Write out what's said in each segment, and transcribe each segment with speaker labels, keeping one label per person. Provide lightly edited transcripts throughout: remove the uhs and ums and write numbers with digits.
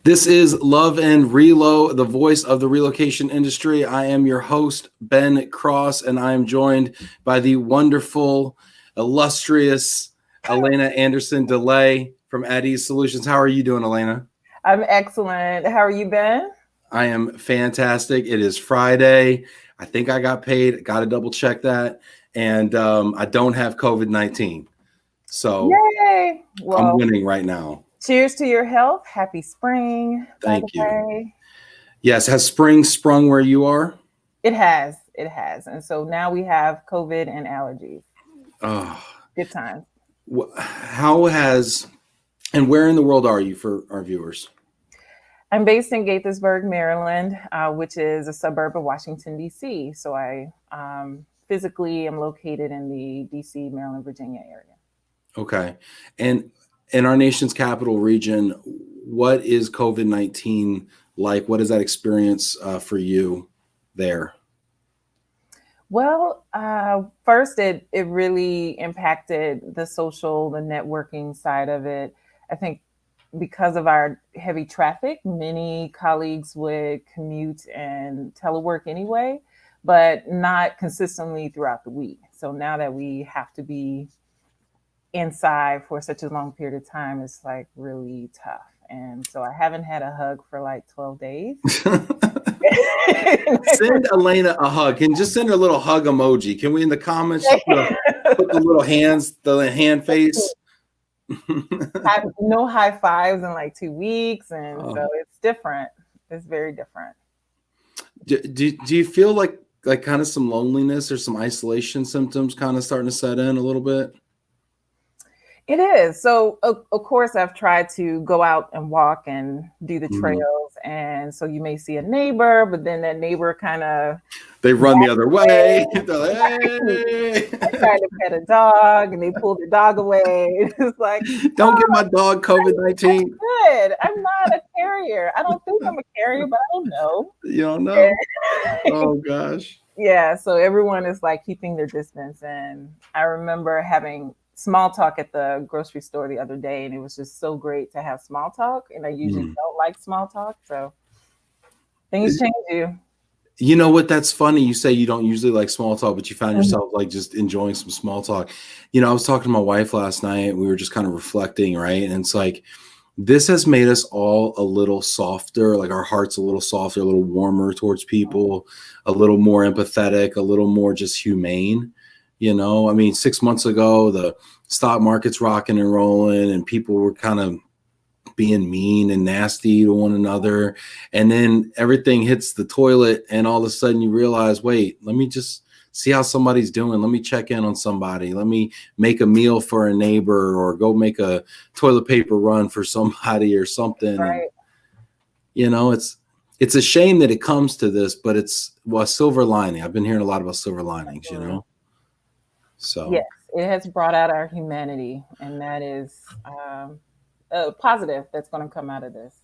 Speaker 1: This is Love and Relo, the voice of the relocation industry. I am your host, Ben Cross, and I am joined by the wonderful, illustrious Elena Anderson DeLay from At Ease Solutions. How are you doing, Elena?
Speaker 2: I'm excellent. How are you, Ben?
Speaker 1: I am fantastic. It is Friday. I think I got paid. Got to double check that. And I don't have COVID-19. So
Speaker 2: Yay!
Speaker 1: I'm
Speaker 2: Well,
Speaker 1: winning right now.
Speaker 2: cheers to your health. Happy spring.
Speaker 1: Thank you.
Speaker 2: Way.
Speaker 1: Yes. Has spring sprung where you are?
Speaker 2: It has. It has. And so now we have COVID and allergies.
Speaker 1: Oh.
Speaker 2: Good times.
Speaker 1: How has, and where in the world are you for our viewers?
Speaker 2: I'm based in Gaithersburg, Maryland, which is a suburb of Washington, D.C. So I physically am located in the D.C., Maryland, Virginia area.
Speaker 1: Okay. And in our nation's capital region, what is COVID-19 like? What is that experience for you there?
Speaker 2: Well, first, it really impacted the social, the networking side of it. I think because of our heavy traffic, many colleagues would commute and telework anyway, but not consistently throughout the week. So now that we have to be inside for such a long period of time, it's like really tough. And so I haven't had a hug for like 12 days.
Speaker 1: Send Elena a hug and just send her a little hug emoji. Can we in the comments put the little hands, the hand face?
Speaker 2: No high fives in like 2 weeks. And so it's different. It's very different.
Speaker 1: Do you feel like kind of some loneliness or some isolation symptoms kind of starting to set in a little bit?
Speaker 2: It is. So, of course, I've tried to go out and walk and do the trails. And so you may see a neighbor, but then that neighbor kind of...
Speaker 1: They run the other way. They're like, hey.
Speaker 2: I tried to pet a dog and they pulled the dog away. It's like,
Speaker 1: don't give my dog COVID-19.
Speaker 2: Good. I'm not a carrier. I don't think I'm a carrier, but I don't know.
Speaker 1: You don't know? Oh, gosh.
Speaker 2: Yeah. So everyone is like keeping their distance. And I remember having small talk at the grocery store the other day, and it was just so great to have small talk. And I usually don't like small talk. So things change you.
Speaker 1: You know what? That's funny. You say you don't usually like small talk, but you found yourself like just enjoying some small talk. You know, I was talking to my wife last night. We were just kind of reflecting, right? And it's like, this has made us all a little softer, like our hearts a little softer, a little warmer towards people, a little more empathetic, a little more just humane. You know, I mean, 6 months ago, the stock market's rocking and rolling and people were kind of being mean and nasty to one another. And then everything hits the toilet and all of a sudden you realize, wait, let me just see how somebody's doing. Let me check in on somebody. Let me make a meal for a neighbor or go make a toilet paper run for somebody or something.
Speaker 2: Right.
Speaker 1: And, you know, it's a shame that it comes to this, but it's a silver lining. I've been hearing a lot about silver linings, you know? So
Speaker 2: yes, it has brought out our humanity, and that is positive that's going to come out of this.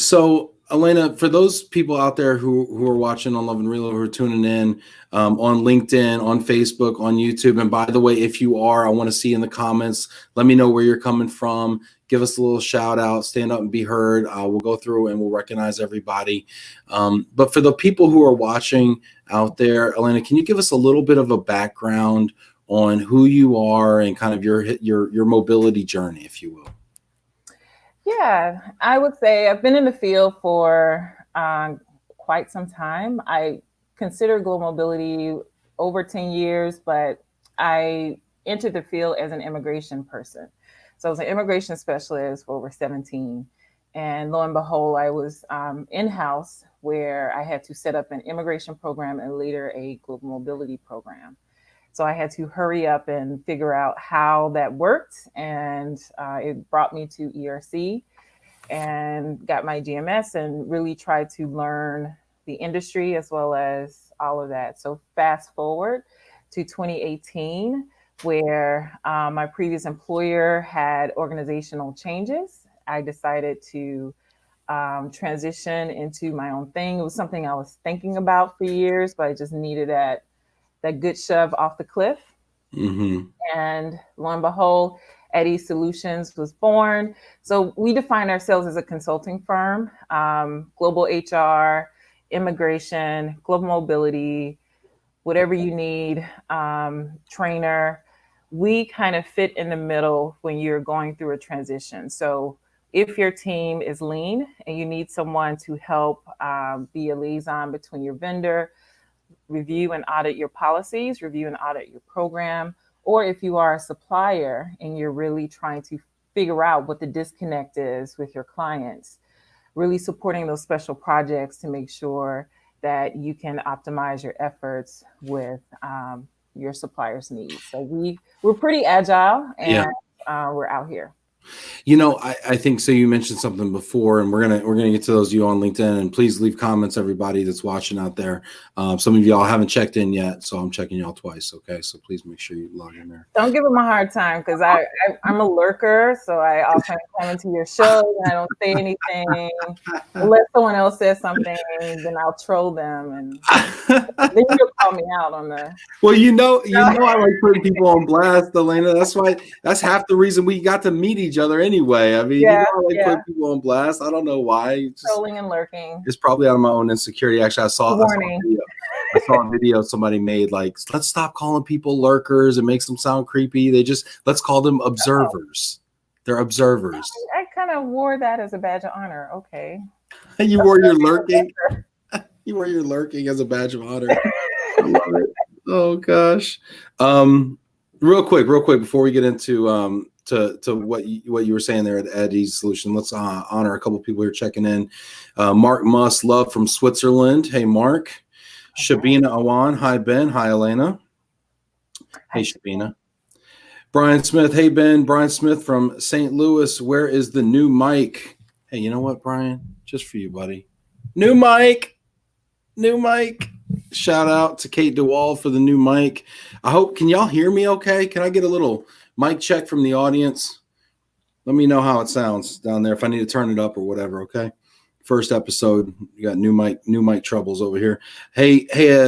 Speaker 1: So Elena, for those people out there who are watching on Love and Relo, who are tuning in on LinkedIn, on Facebook, on YouTube, and by the way, if you are, I want to see in the comments, let me know where you're coming from. Give us a little shout out, stand up and be heard. We'll go through and we'll recognize everybody. But for the people who are watching out there, Elena, can you give us a little bit of a background on who you are and kind of your mobility journey, if you will?
Speaker 2: Yeah, I would say I've been in the field for quite some time. I consider global mobility over 10 years, but I entered the field as an immigration person. So I was an immigration specialist for over 17. And lo and behold, I was in-house where I had to set up an immigration program and later a global mobility program. So I had to hurry up and figure out how that worked. And it brought me to ERC and got my GMS and really tried to learn the industry as well as all of that. So fast forward to 2018, where my previous employer had organizational changes. I decided to transition into my own thing. It was something I was thinking about for years, but I just needed that good shove off the cliff. And lo and behold, Eddie Solutions was born. So we define ourselves as a consulting firm, global HR, immigration, global mobility, whatever you need, trainer. We kind of fit in the middle when you're going through a transition. So if your team is lean and you need someone to help be a liaison between your vendor, review and audit your policies, review and audit your program, or if you are a supplier and you're really trying to figure out what the disconnect is with your clients, really supporting those special projects to make sure that you can optimize your efforts with your supplier's needs. So we're pretty agile, and we're out here.
Speaker 1: You know, I think so. You mentioned something before, and we're gonna get to those of you on LinkedIn, and please leave comments, everybody that's watching out there. Some of y'all haven't checked in yet, so I'm checking y'all twice. Okay, so please make sure you log in there.
Speaker 2: Don't give them a hard time, because I'm a lurker, so I often come into your show and I don't say anything unless someone else says something. Then I'll troll them, and then you'll call me out on the.
Speaker 1: Well, you know, I like putting people on blast, Elena. That's half the reason we got to meet each other anyway. I mean, I like putting people on blast. I don't know why.
Speaker 2: Trolling and lurking.
Speaker 1: It's probably out of my own insecurity. Actually, I saw a video somebody made, like, let's stop calling people lurkers. It makes them sound creepy. Let's call them observers. They're observers.
Speaker 2: I kind of wore that as a badge of honor. Okay.
Speaker 1: You wore your lurking. You wore your lurking as a badge of honor. I love it. Oh gosh. Real quick before we get into to what you were saying there at Eddie's Solution, let's honor a couple people here checking in. Mark Muss, love from Switzerland. Hey Mark. Shabina Awan. Hi Ben. Hi Elena. Hey Shabina. Brian Smith. Hey Ben. Brian Smith from St. Louis. Where is the new mic? Hey, you know what, Brian? Just for you, buddy. New mic. Shout out to Kate DeWall for the new mic. Can y'all hear me okay? Can I get a little mic check from the audience? Let me know how it sounds down there, if I need to turn it up or whatever, okay? First episode, you got new mic troubles over here. Hey,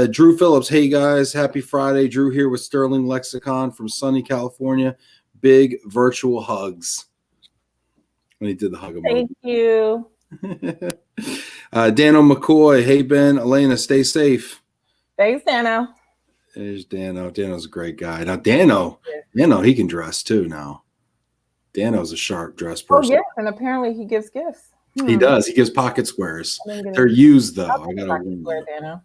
Speaker 1: Drew Phillips. Hey guys, happy Friday. Drew here with Sterling Lexicon from sunny California. Big virtual hugs. When he did the hug emoji.
Speaker 2: Thank you.
Speaker 1: Dano McCoy. Hey Ben, Elena, stay safe.
Speaker 2: Thanks, Dano.
Speaker 1: There's Dano. Dano's a great guy. Now Dano, he can dress too now. Dano's a sharp dress person.
Speaker 2: Oh yes, and apparently he gives gifts.
Speaker 1: He does. He gives pocket squares. They're used though.
Speaker 2: I got a square, Dano.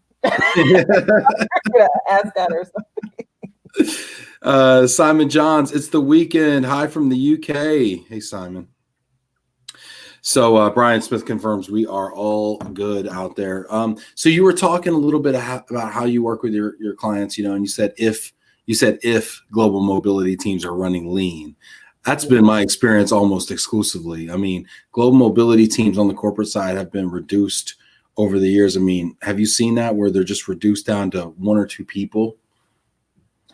Speaker 2: Ascot or
Speaker 1: something. Simon Johns. It's the weekend. Hi from the UK. Hey Simon. So Brian Smith confirms we are all good out there. So you were talking a little bit about how you work with your clients, and you said if global mobility teams are running lean. That's been my experience almost exclusively. I mean, global mobility teams on the corporate side have been reduced over the years. I mean, have you seen that where they're just reduced down to one or two people?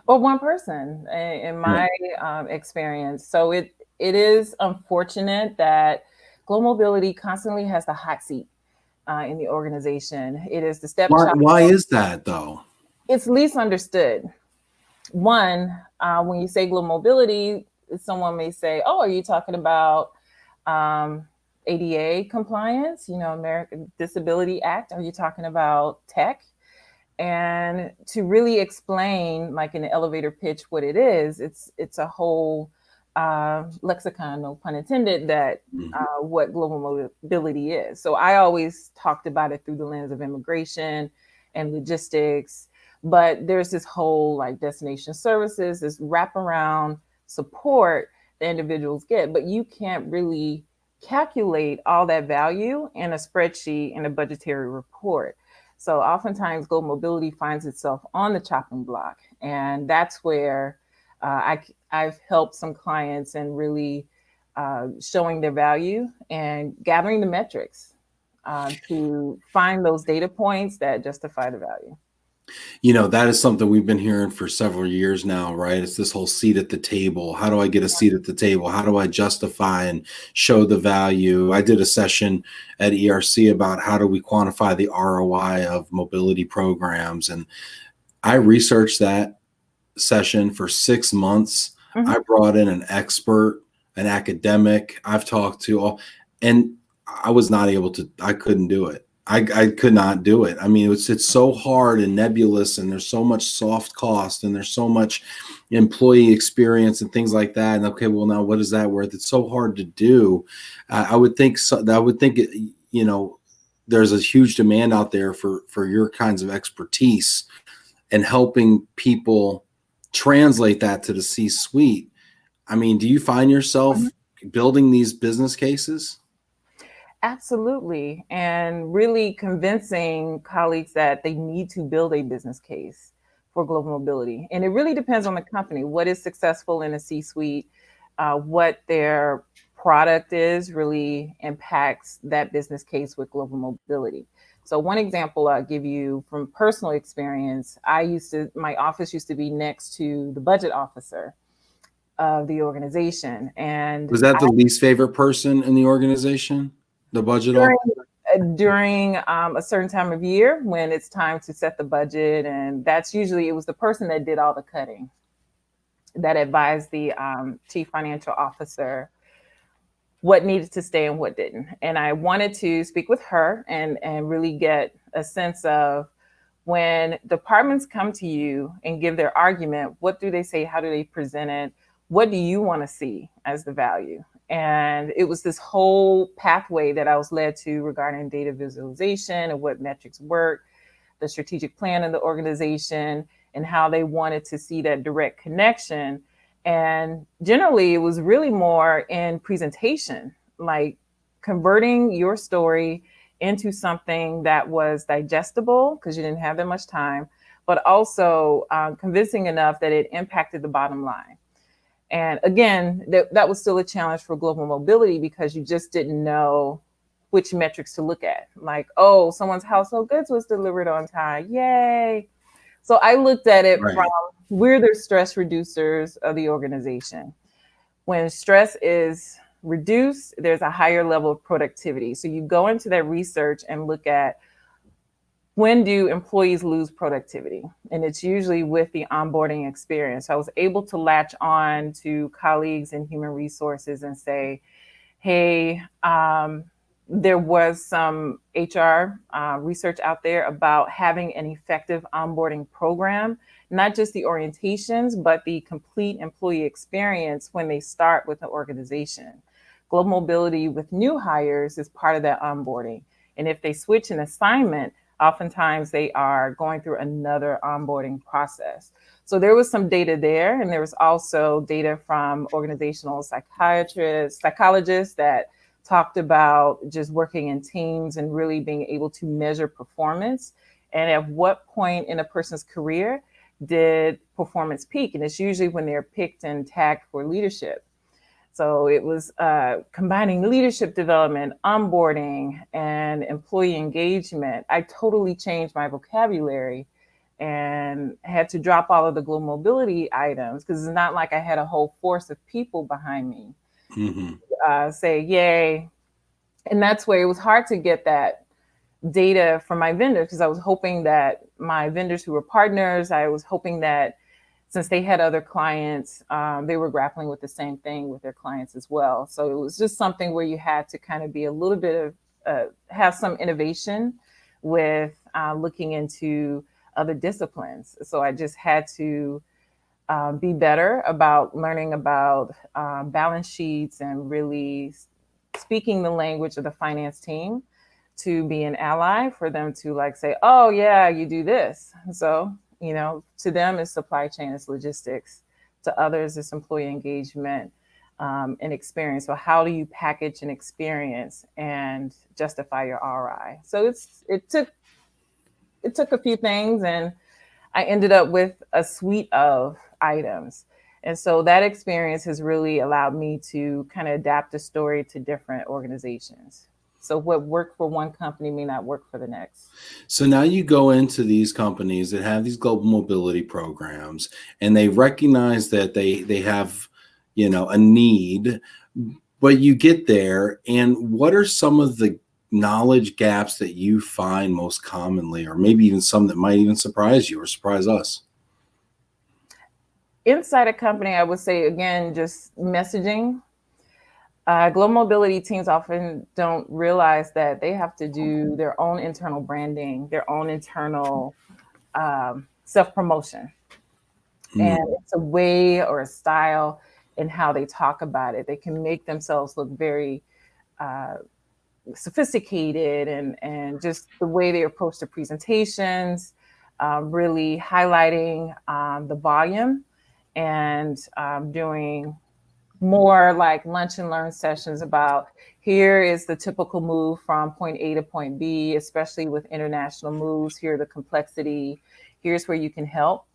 Speaker 2: Or one person in my experience. So it is unfortunate that global mobility constantly has the hot seat in the organization. It is the stepchild.
Speaker 1: Why is that though?
Speaker 2: It's least understood. One, when you say global mobility, someone may say, "Oh, are you talking about ADA compliance? American Disability Act? Are you talking about tech?" And to really explain, like in the elevator pitch, what it is, it's a whole lexicon, no pun intended, that what global mobility is. So I always talked about it through the lens of immigration and logistics, but there's this whole like destination services, this wraparound support the individuals get, but you can't really calculate all that value in a spreadsheet in a budgetary report. So oftentimes global mobility finds itself on the chopping block, and that's where I've helped some clients and really showing their value and gathering the metrics to find those data points that justify the value.
Speaker 1: That is something we've been hearing for several years now, right? It's this whole seat at the table. How do I get a seat at the table? How do I justify and show the value? I did a session at ERC about how do we quantify the ROI of mobility programs. And I researched that session for 6 months. I brought in an expert an academic. I've talked to all, and I was not able to, I couldn't do it. I could not do it. I mean, it's so hard and nebulous, and there's so much soft cost, and there's so much employee experience and things like that. And okay, well, now what is that worth? It's so hard to do. I would think so. I would think, there's a huge demand out there for your kinds of expertise and helping people translate that to the C-suite. I mean, do you find yourself building these business cases?
Speaker 2: Absolutely. And really convincing colleagues that they need to build a business case for global mobility. And it really depends on the company, what is successful in a C-suite, what their product is really impacts that business case with global mobility. So one example I'll give you from personal experience, my office used to be next to the budget officer of the organization. And
Speaker 1: Was that the least favorite person in the organization? The budget
Speaker 2: during a certain time of year when it's time to set the budget, and that's usually, it was the person that did all the cutting, that advised the chief financial officer what needed to stay and what didn't. And I wanted to speak with her and really get a sense of, when departments come to you and give their argument, what do they say? How do they present it? What do you want to see as the value? And it was this whole pathway that I was led to regarding data visualization and what metrics work, the strategic plan of the organization, and how they wanted to see that direct connection. And generally, it was really more in presentation, like converting your story into something that was digestible, because you didn't have that much time, but also convincing enough that it impacted the bottom line. And again, that was still a challenge for global mobility, because you just didn't know which metrics to look at. Like, oh, someone's household goods was delivered on time. Yay. So I looked at it from, we're the stress reducers of the organization. When stress is reduced, there's a higher level of productivity. So you go into that research and look at, when do employees lose productivity? And it's usually with the onboarding experience. I was able to latch on to colleagues in human resources and say, hey, there was some HR research out there about having an effective onboarding program, not just the orientations, but the complete employee experience when they start with the organization. Global mobility with new hires is part of that onboarding. And if they switch an assignment, oftentimes they are going through another onboarding process. So there was some data there. And there was also data from organizational psychologists that talked about just working in teams and really being able to measure performance. And at what point in a person's career did performance peak? And it's usually when they're picked and tagged for leadership. So it was combining leadership development, onboarding, and employee engagement. I totally changed my vocabulary and had to drop all of the global mobility items, because it's not like I had a whole force of people behind me. Say, yay. And that's where it was hard to get that data from my vendors, because I was hoping that my vendors who were partners, I was hoping that since they had other clients, they were grappling with the same thing with their clients as well. So it was just something where you had to kind of be a little bit of, have some innovation with looking into other disciplines. So I just had to be better about learning about balance sheets and really speaking the language of the finance team to be an ally for them to like say, oh yeah, you do this. So, to them it's supply chain, it's logistics. To others, it's employee engagement and experience. So how do you package an experience and justify your ROI? So it took a few things, and I ended up with a suite of items. And so that experience has really allowed me to kind of adapt the story to different organizations. So what worked for one company may not work for the next.
Speaker 1: So now you go into these companies that have these global mobility programs, and they recognize that they have, a need, but you get there, and what are some of the knowledge gaps that you find most commonly, or maybe even some that might even surprise you or surprise us?
Speaker 2: Inside a company, I would say, again, just messaging. Global mobility teams often don't realize that they have to do their own internal branding, their own internal self-promotion. And it's a way or a style in how they talk about it. They can make themselves look very sophisticated, and just the way they approach the presentations, really highlighting the volume, and doing more like lunch and learn sessions about, here is the typical move from point A to point B, especially with international moves. Here are the complexity. Here's where you can help.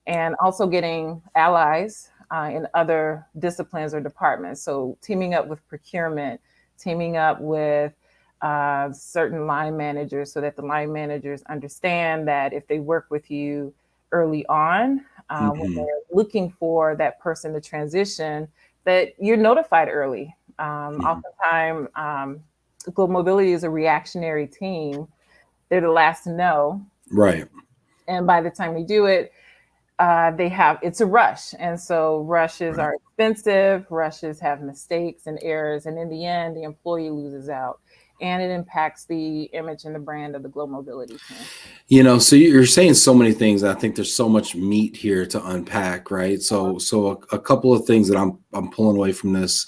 Speaker 2: And also getting allies in other disciplines or departments. So teaming up with procurement, teaming up with certain line managers, so that the line managers understand that if they work with you early on, when they're looking for that person to transition, that you're notified early. Oftentimes, global mobility is a reactionary team. They're the last to know.
Speaker 1: Right.
Speaker 2: And by the time we do it, it's a rush. And so rushes are expensive, rushes have mistakes and errors. And in the end, the employee loses out. And it impacts the image and the brand of the global mobility team.
Speaker 1: You know, so you're saying so many things. I think there's so much meat here to unpack, right? So a couple of things that I'm pulling away from this,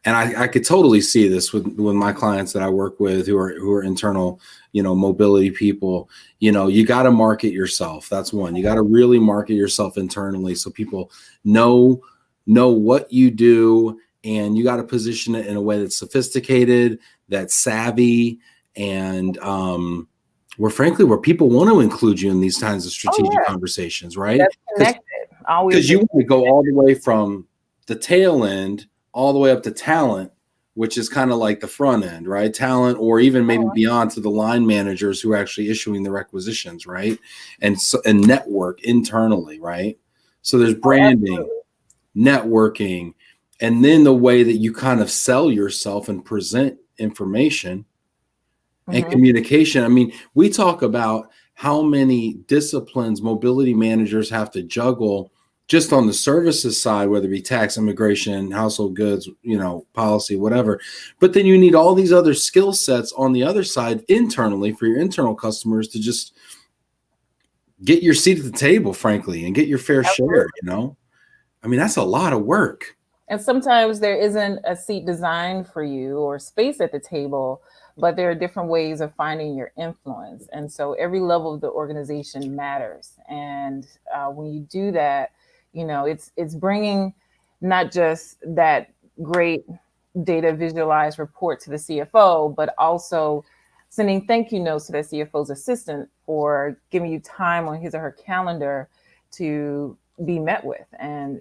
Speaker 1: and I could totally see this with my clients that I work with who are internal, mobility people. You got to market yourself. That's one. You got to really market yourself internally so people know what you do, and you got to position it in a way that's sophisticated, that's savvy, and where people want to include you in these kinds of strategic conversations, right?
Speaker 2: That's connected.
Speaker 1: Because you want to go all the way from the tail end all the way up to talent, which is kind of like the front end, right? Talent, or even maybe beyond to the line managers who are actually issuing the requisitions, right? And network internally, right? So there's branding, networking, and then the way that you kind of sell yourself and present information and communication. I mean, we talk about how many disciplines mobility managers have to juggle just on the services side, whether it be tax, immigration, household goods, policy, whatever. But then you need all these other skill sets on the other side internally for your internal customers to just get your seat at the table, frankly, and get your fair share, I mean, that's a lot of work.
Speaker 2: And sometimes there isn't a seat designed for you or space at the table, but there are different ways of finding your influence. And so every level of the organization matters. And when you do that, it's bringing not just that great data visualized report to the CFO, but also sending thank you notes to the CFO's assistant for giving you time on his or her calendar to be met with. And,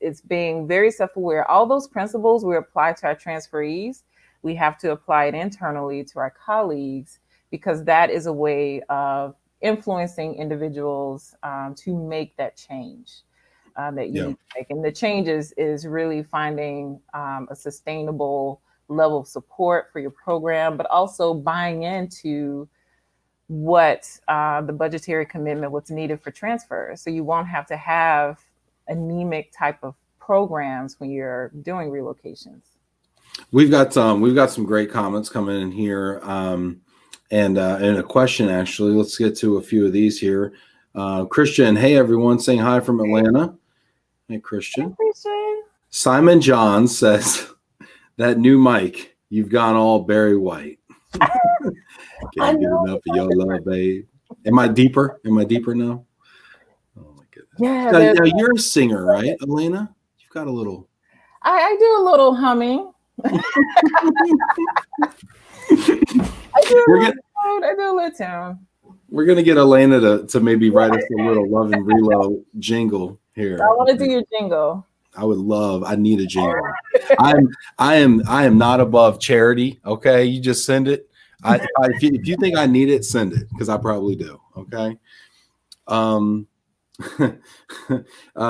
Speaker 2: it's being very self-aware. All those principles we apply to our transferees, we have to apply it internally to our colleagues, because that is a way of influencing individuals to make that change that you need to make. And the change is really finding a sustainable level of support for your program, but also buying into what the budgetary commitment, what's needed for transfers. So you won't have to have anemic type of programs when you're doing relocations.
Speaker 1: We've got some great comments coming in here, and a question actually. Let's get to a few of these here. Christian, hey everyone, saying hi from Atlanta. Hey Christian.
Speaker 2: Hey, Christian.
Speaker 1: Simon John says that new mic, you've gone all Barry White. Can't get enough of your love, babe. Am I deeper? Am I deeper now? Oh my goodness.
Speaker 2: Yeah.
Speaker 1: Now, you're a singer, right, Elena? You've got a little.
Speaker 2: I do a little humming. I do a little tune.
Speaker 1: We're gonna get Elena to maybe write us a little Love and Relo jingle here.
Speaker 2: I want to do your jingle.
Speaker 1: I need a jingle. I am not above charity. Okay, you just send it. If you think I need it, send it, because I probably do. Okay.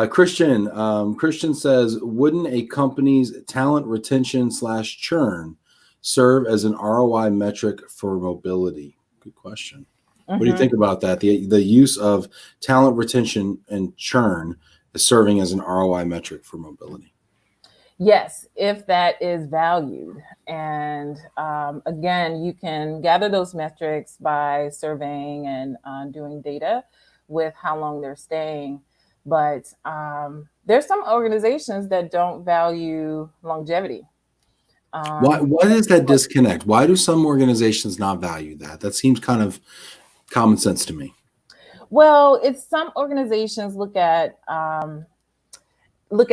Speaker 1: Christian says, wouldn't a company's talent retention / churn serve as an ROI metric for mobility? Good question. What do you think about that? The use of talent retention and churn is serving as an ROI metric for mobility.
Speaker 2: Yes, if that is valued. And again, you can gather those metrics by surveying and doing data with how long they're staying. But there's some organizations that don't value longevity.
Speaker 1: What is that disconnect? Why do some organizations not value that? That seems kind of common sense to me.
Speaker 2: Well, it's some organizations look at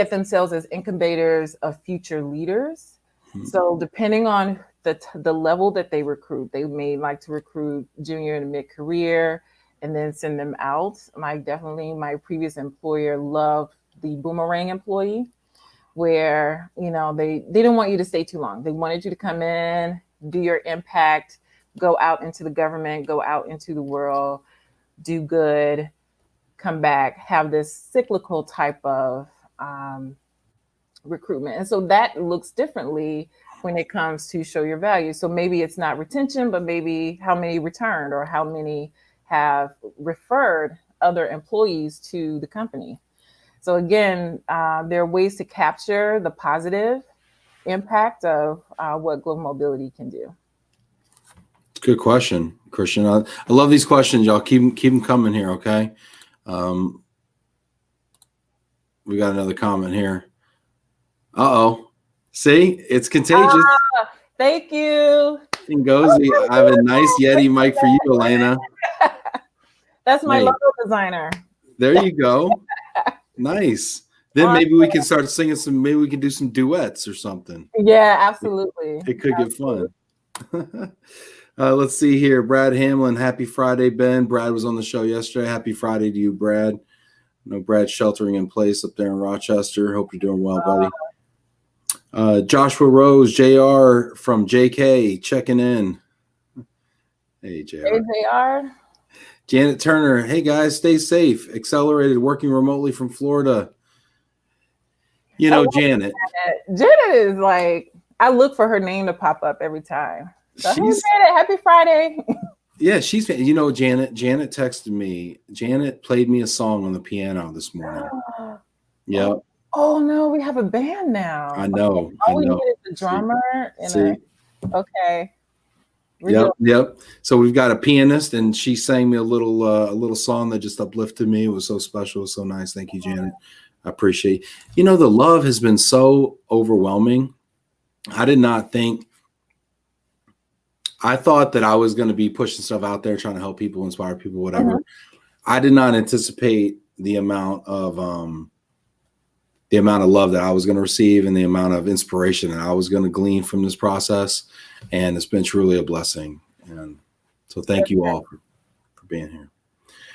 Speaker 2: themselves as incubators of future leaders.
Speaker 1: Hmm.
Speaker 2: So depending on the level that they recruit, they may like to recruit junior and mid career and then send them out. My previous employer loved the boomerang employee, where they didn't want you to stay too long. They wanted you to come in, do your impact, go out into the government, go out into the world, do good, come back, have this cyclical type of recruitment. And so that looks differently when it comes to show your value. So maybe it's not retention, but maybe how many returned or how many have referred other employees to the company. So again, there are ways to capture the positive impact of what global mobility can do.
Speaker 1: Good question, Christian. I love these questions, y'all. Keep them coming here, okay? We got another comment here. Uh-oh. See? It's contagious.
Speaker 2: Thank you.
Speaker 1: Ngozi, I have a nice Yeti mic for you, Elena.
Speaker 2: That's my logo designer.
Speaker 1: There you go. Nice. Then maybe we can start singing maybe we can do some duets or something.
Speaker 2: Yeah, absolutely.
Speaker 1: It could get fun. Let's see here. Brad Hamlin, happy Friday, Ben. Brad was on the show yesterday. Happy Friday to you, Brad. I know Brad's sheltering in place up there in Rochester. Hope you're doing well, buddy. Joshua Rose, JR from JK, checking in. Hey, JR.
Speaker 2: Hey, JR.
Speaker 1: Janet Turner, hey, guys, stay safe. Accelerated, working remotely from Florida. You know, Janet.
Speaker 2: Janet is like, I look for her name to pop up every time. So, hey, Janet, happy Friday.
Speaker 1: Yeah, Janet. Janet texted me. Janet played me a song on the piano this morning. Yep.
Speaker 2: Oh no, we have a band now.
Speaker 1: I know.
Speaker 2: All we need is a drummer okay.
Speaker 1: Yep. So we've got a pianist, and she sang me a little song that just uplifted me. It was so special, it was so nice. Thank you, Janet. I appreciate. The love has been so overwhelming. I did not think. I thought that I was going to be pushing stuff out there, trying to help people, inspire people, whatever. I did not anticipate the amount of love that I was going to receive and the amount of inspiration that I was going to glean from this process. And it's been truly a blessing. And so thank you all for being here.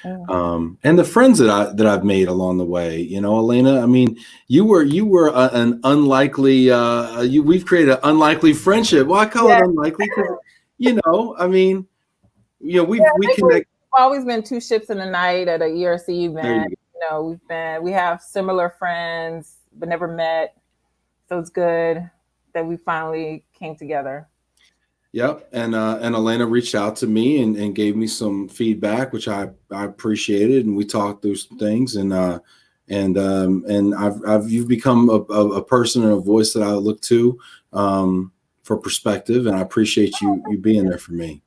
Speaker 1: And the friends that I've made along the way, Elena, I mean, you were an unlikely, we've created an unlikely friendship. Well, I call it unlikely because, we connect.
Speaker 2: We've always been two ships in the night at a ERC event. We have similar friends, but never met. So it's good that we finally came together.
Speaker 1: Yep. And Elena reached out to me and gave me some feedback, which I appreciated. And we talked through some things and you've become a person and a voice that I look to, for perspective. And I appreciate you being there for me.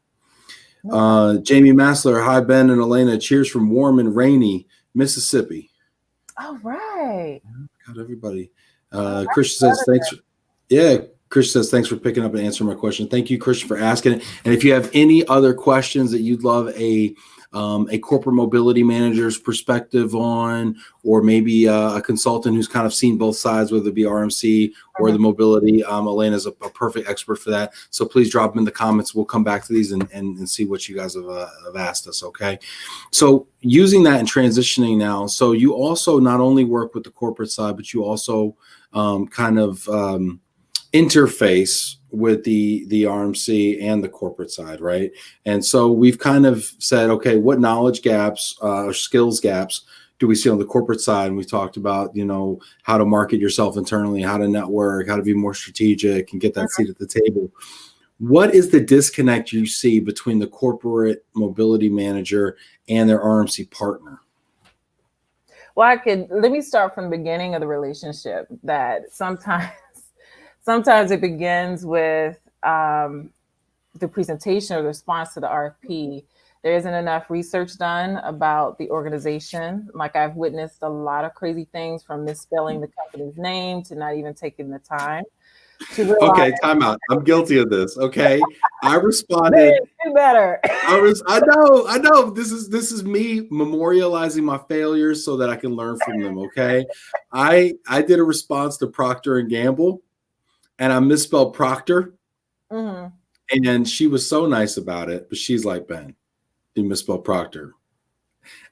Speaker 1: Jamie Massler, hi, Ben and Elena. Cheers from warm and rainy Mississippi.
Speaker 2: All right.
Speaker 1: Got everybody. Christian says, thanks. Christian says, thanks for picking up and answering my question. Thank you, Christian, for asking it. And if you have any other questions that you'd love a corporate mobility manager's perspective on, or maybe a consultant who's kind of seen both sides, whether it be RMC or the mobility, Elena's a perfect expert for that. So please drop them in the comments. We'll come back to these and see what you guys have asked us, okay? So using that and transitioning now, so you also not only work with the corporate side, but you also interface with the RMC and the corporate side, right? And so we've kind of said, okay, what knowledge gaps or skills gaps do we see on the corporate side? And we talked about, how to market yourself internally, how to network, how to be more strategic and get that seat at the table. What is the disconnect you see between the corporate mobility manager and their RMC partner?
Speaker 2: Well, let me start from the beginning of the relationship, that sometimes sometimes it begins with the presentation or the response to the RFP. There isn't enough research done about the organization. Like, I've witnessed a lot of crazy things, from misspelling the company's name to not even taking the time to realize.
Speaker 1: Okay, time out. I'm guilty of this. Okay. I responded.
Speaker 2: Do better.
Speaker 1: I know. This is me memorializing my failures so that I can learn from them. Okay. I did a response to Procter and Gamble, and I misspelled Procter.
Speaker 2: Mm-hmm.
Speaker 1: And she was so nice about it, but she's like, Ben, you misspelled Procter.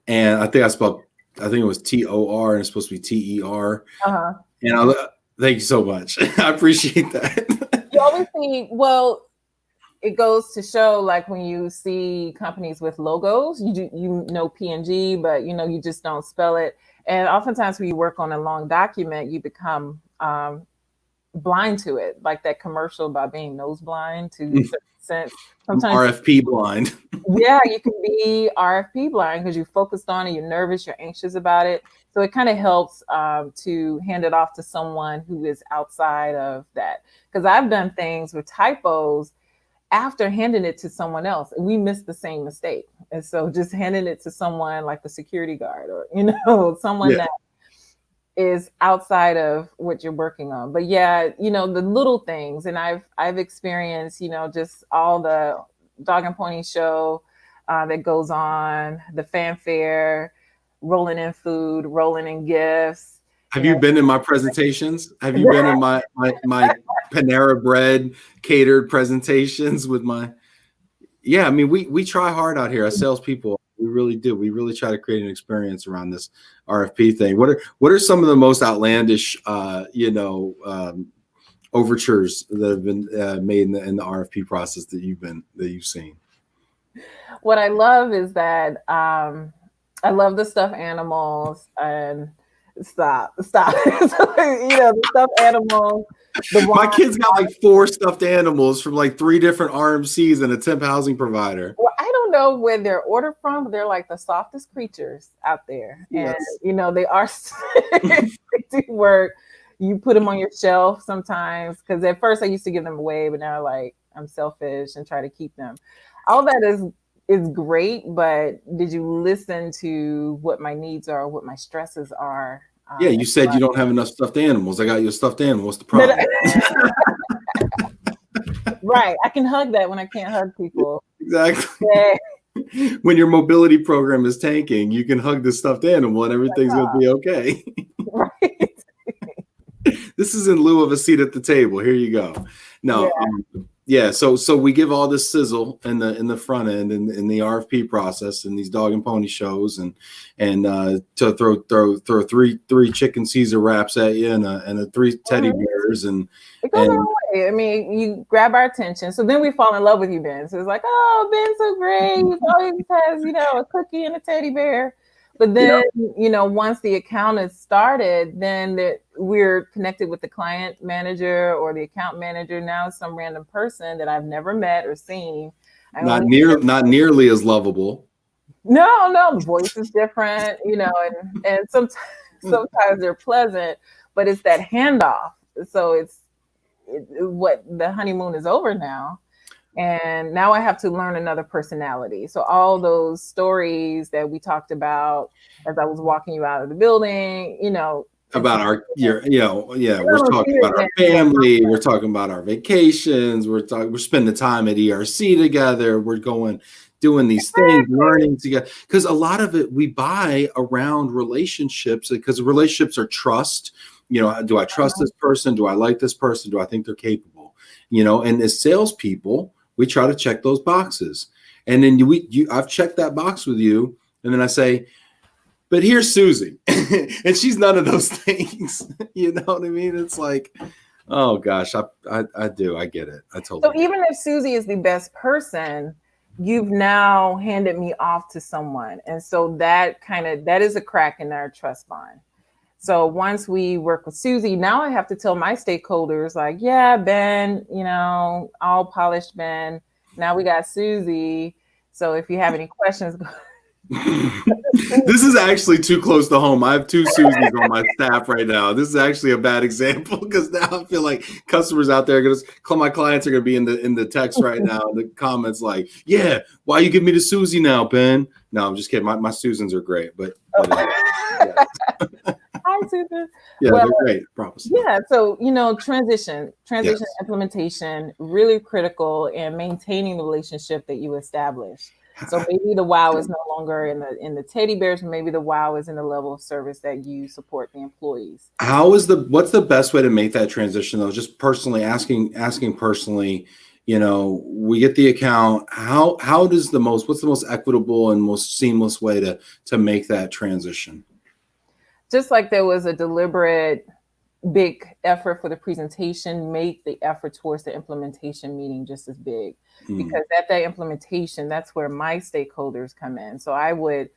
Speaker 1: And I think it was TOR and it's supposed to be TER.
Speaker 2: Uh-huh.
Speaker 1: And thank you so much. I appreciate that.
Speaker 2: You always see, well, it goes to show, like, when you see companies with logos, you know P&G, but you just don't spell it. And oftentimes when you work on a long document, you become blind to it, like that commercial about being nose blind to a certain sense. Sometimes
Speaker 1: RFP blind.
Speaker 2: Yeah, you can be RFP blind because you focused on it, you're nervous, you're anxious about it. So it kind of helps to hand it off to someone who is outside of that. Because I've done things with typos after handing it to someone else, and we missed the same mistake. And so just handing it to someone like the security guard, or someone that is outside of what you're working on. But yeah, the little things, and I've experienced, just all the dog and pony show that goes on, the fanfare, rolling in food, rolling in gifts.
Speaker 1: Have you been in my presentations? Have you been in my Panera Bread catered presentations with my? Yeah, I mean, we try hard out here as salespeople. We really do. We really try to create an experience around this RFP thing. What are some of the most outlandish, overtures that have been made in the RFP process that you've seen?
Speaker 2: What I love is that I love the stuffed animals, and stop. The stuffed animals.
Speaker 1: My kids got like 4 stuffed animals from like 3 different RMCs and a temp housing provider.
Speaker 2: Well, I don't know where they're ordered from, but they're like the softest creatures out there. Yes. And, they are, they do work. You put them on your shelf sometimes, because at first I used to give them away, but now I'm selfish and try to keep them. All that is great, but did you listen to what my needs are, what my stresses are?
Speaker 1: Yeah, you said you don't have enough stuffed animals. I got you a stuffed animal. What's the problem?
Speaker 2: Right. I can hug that when I can't hug people.
Speaker 1: Exactly.
Speaker 2: Yeah.
Speaker 1: When your mobility program is tanking, you can hug the stuffed animal and everything's going to be okay.
Speaker 2: Right.
Speaker 1: This is in lieu of a seat at the table. Here you go. No. Yeah. So we give all this sizzle in the front end in the RFP process and these dog and pony shows and to throw three chicken Caesar wraps at you and 3 teddy bears and
Speaker 2: it goes all the way. I mean, you grab our attention, so then we fall in love with you, Ben. So it's like, oh, Ben's so great. He always has a cookie and a teddy bear. But then, once the account is started, then we're connected with the client manager or the account manager. Now it's some random person that I've never met or seen.
Speaker 1: Not nearly as lovable.
Speaker 2: No, the voice is different, and sometimes they're pleasant, but it's that handoff. So it's what the honeymoon is over now. And now I have to learn another personality. So all those stories that we talked about as I was walking you out of the building,
Speaker 1: about we're talking about our family, we're talking about our vacations, we're spending time at ERC together, we're doing these things, learning together, because a lot of it we buy around relationships, because relationships are trust. Do I trust this person? Do I like this person? Do I think they're capable? And as salespeople, we try to check those boxes. And then I've checked that box with you. And then I say, but here's Susie. And she's none of those things. You know what I mean? It's like, oh gosh, I do. I get it. I totally.
Speaker 2: So even if Susie is the best person, you've now handed me off to someone. And so that is a crack in our trust bond. So once we work with Susie, now I have to tell my stakeholders, like, yeah, Ben, all polished Ben. Now we got Susie. So if you have any questions,
Speaker 1: This is actually too close to home. I have two Susies on my staff right now. This is actually a bad example because now I feel like customers out there are going to, my clients are going to be in the text right now, in the comments like, yeah, why you give me the Susie now, Ben? No, I'm just kidding. My Susans are great, but yeah.
Speaker 2: Hi, Susan.
Speaker 1: Yeah,
Speaker 2: Well,
Speaker 1: they're great. Promise.
Speaker 2: yeah. So, transition
Speaker 1: Yes.
Speaker 2: implementation, really critical in maintaining the relationship that you establish. So maybe the wow is no longer in the teddy bears, maybe the wow is in the level of service that you support the employees.
Speaker 1: What's the best way to make that transition though? Just personally asking personally, we get the account. What's the most equitable and most seamless way to make that transition?
Speaker 2: Just like there was a deliberate big effort for the presentation, make the effort towards the implementation meeting just as big. Because at that implementation, that's where my stakeholders come in. So I would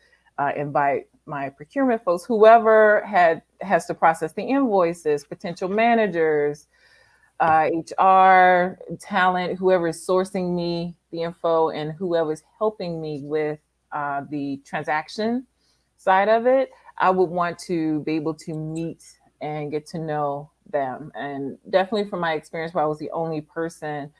Speaker 2: invite my procurement folks, whoever has to process the invoices, potential managers, HR, talent, whoever is sourcing me the info, and whoever is helping me with the transaction side of it. I would want to be able to meet and get to know them. And definitely from my experience where I was the only person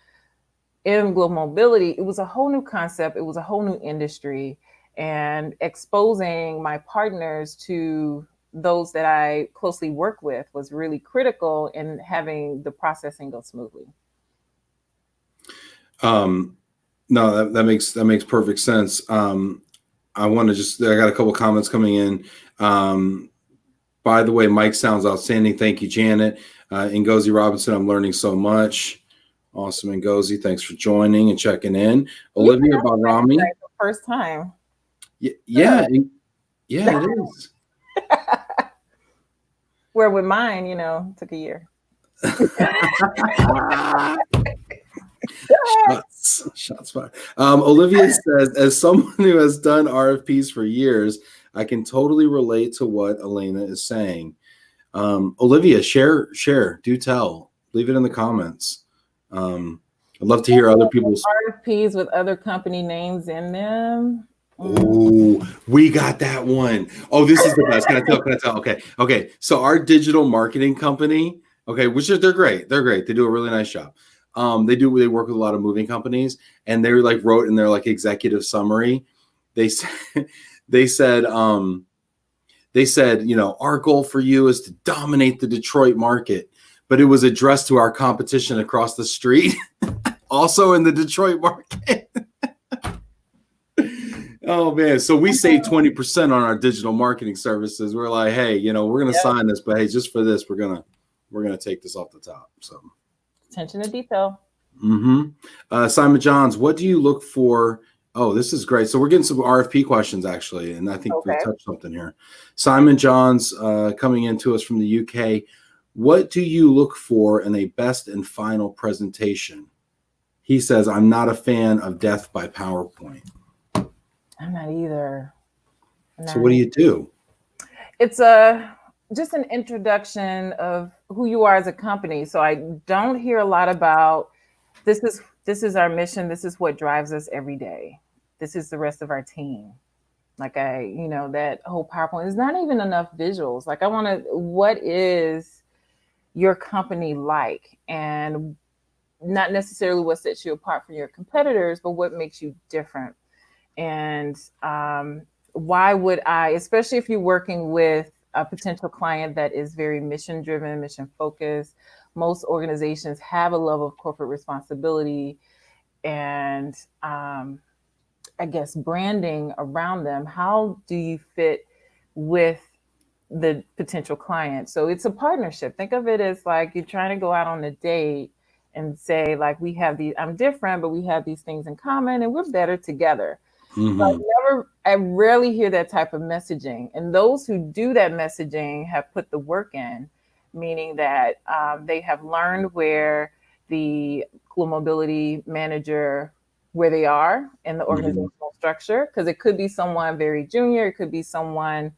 Speaker 2: in global mobility, it was a whole new concept. It was a whole new industry, and exposing my partners to those that I closely work with was really critical in having the processing go smoothly.
Speaker 1: No, that makes perfect sense. I got a couple comments coming in. By the way, Mike sounds outstanding. Thank you, Janet. Ngozi Robinson, I'm learning so much. Awesome, Ngozi. Thanks for joining and checking in. Olivia Barami.
Speaker 2: First time.
Speaker 1: Yeah, it is.
Speaker 2: Where with mine, took a year.
Speaker 1: Shots fired. Olivia says, as someone who has done RFPs for years, I can totally relate to what Elena is saying. Olivia, share, do tell. Leave it in the comments. I'd love to hear other people's
Speaker 2: RFPs with other company names in them.
Speaker 1: Oh, we got that one. Oh, this is the best. Can I tell? Okay. So our digital marketing company, they're great. They're great. They do a really nice job. They work with a lot of moving companies, and they wrote in their executive summary, they said, our goal for you is to dominate the Detroit market, but it was addressed to our competition across the street, also in the Detroit market. Oh man. So we saved 20% on our digital marketing services. We're like, hey, we're going to sign this, but hey, just for this, we're going to take this off the top. So
Speaker 2: attention to detail.
Speaker 1: Simon Johns, what do you look for? Oh, this is great. So we're getting some RFP questions actually. And I think we'll touch something here. Simon Johns, coming into us from the UK. What do you look for in a best and final presentation? He says, I'm not a fan of death by PowerPoint.
Speaker 2: I'm not either.
Speaker 1: So what do you do?
Speaker 2: It's just an introduction of who you are as a company. So I don't hear a lot about this is our mission. This is what drives us every day. This is the rest of our team. That whole PowerPoint is not even enough visuals. What is your company like? And not necessarily what sets you apart from your competitors, but what makes you different. And why would I, especially if you're working with a potential client that is very mission driven, mission focused, most organizations have a level of corporate responsibility and I guess branding around them. How do you fit with the potential client? So it's a partnership. Think of it as like you're trying to go out on a date and say we have these, I'm different, but we have these things in common and we're better together. I rarely hear that type of messaging. And those who do that messaging have put the work in, meaning that they have learned where the global mobility manager, where they are in the organizational structure, because it could be someone very junior. It could be someone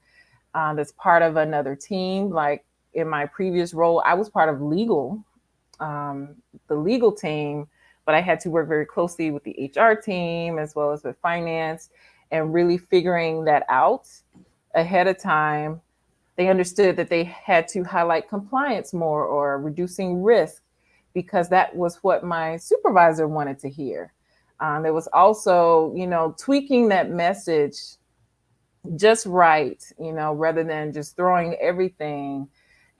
Speaker 2: that's part of another team. Like in my previous role, I was part of legal, the legal team, but I had to work very closely with the HR team as well as with finance. and really figuring that out ahead of time. They understood that they had to highlight compliance more or reducing risk, because that was what my supervisor wanted to hear. There was also, tweaking that message just right, rather than just throwing everything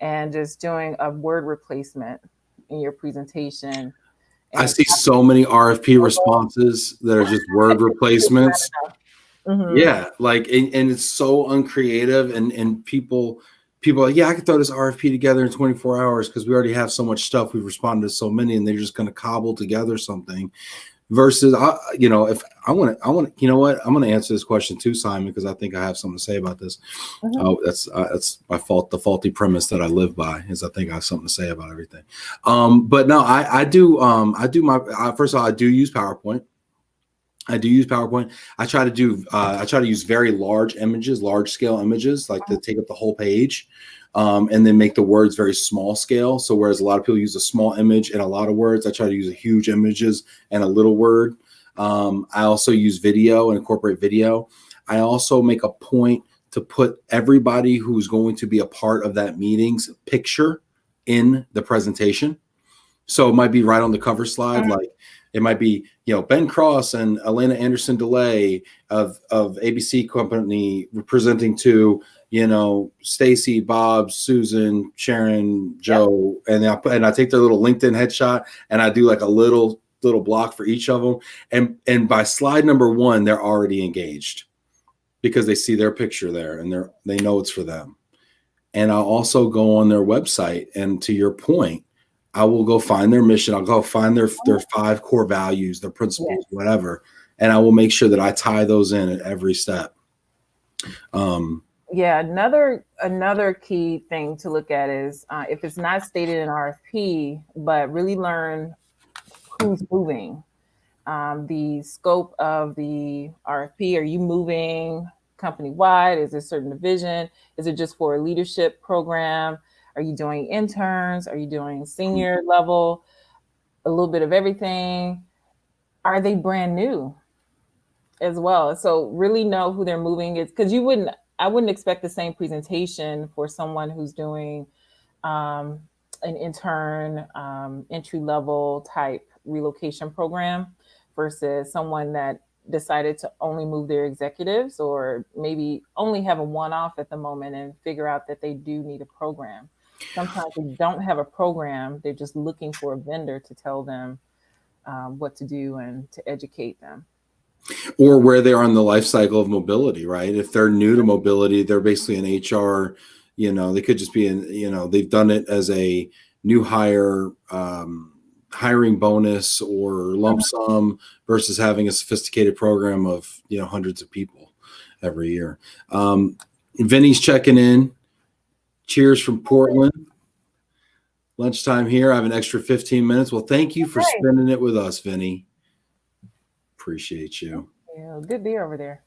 Speaker 2: and just doing a word replacement in your presentation.
Speaker 1: I see so many RFP responses that are just word replacements.
Speaker 2: Mm-hmm.
Speaker 1: Yeah, like, and it's so uncreative, and people are like, yeah, I could throw this RFP together in 24 hours because we already have so much stuff. We've responded to so many, and they're just going to cobble together something. Versus, if I want to, you know what, I'm going to answer this question too, Simon, because I think I have something to say about this.
Speaker 2: Mm-hmm.
Speaker 1: Oh, that's my fault. The faulty premise that I live by is I think I have something to say about everything. But no, I do first of all, I do use PowerPoint. I try to use very large images, large scale images, like to take up the whole page, and then make the words very small scale. So whereas a lot of people use a small image and a lot of words, I try to use a huge images and a little word. I also use video and incorporate video. I also make a point to put everybody who's going to be a part of that meeting's picture in the presentation. So it might be right on the cover slide, like it might be, Ben Cross and Elena Anderson DeLay of ABC Company presenting to, Stacy, Bob, Susan, Sharon, Joe, and I take their little LinkedIn headshot and I do like a little block for each of them. And by slide number 1, they're already engaged because they see their picture there and they know it's for them. And I'll also go on their website, and to your point, I will go find their mission. I'll go find their 5 core values, their principles, whatever. And I will make sure that I tie those in at every step.
Speaker 2: Another key thing to look at is if it's not stated in RFP, but really learn who's moving. The scope of the RFP, are you moving company-wide? Is it a certain division? Is it just for a leadership program? Are you doing interns? Are you doing senior level? A little bit of everything. Are they brand new as well? So really know who they're moving. It's because I wouldn't expect the same presentation for someone who's doing an intern, entry level type relocation program versus someone that decided to only move their executives, or maybe only have a one-off at the moment and figure out that they do need a program. Sometimes they don't have a program. They're just looking for a vendor to tell them what to do and to educate them.
Speaker 1: Or where they are in the life cycle of mobility, right? If they're new to mobility, they're basically an HR, they could just be they've done it as a new hire, hiring bonus or lump sum versus having a sophisticated program of, hundreds of people every year. Vinny's checking in. Cheers from Portland. Lunchtime here. I have an extra 15 minutes. Well, thank you for spending it with us, Vinny. Appreciate you.
Speaker 2: Yeah, good beer over there.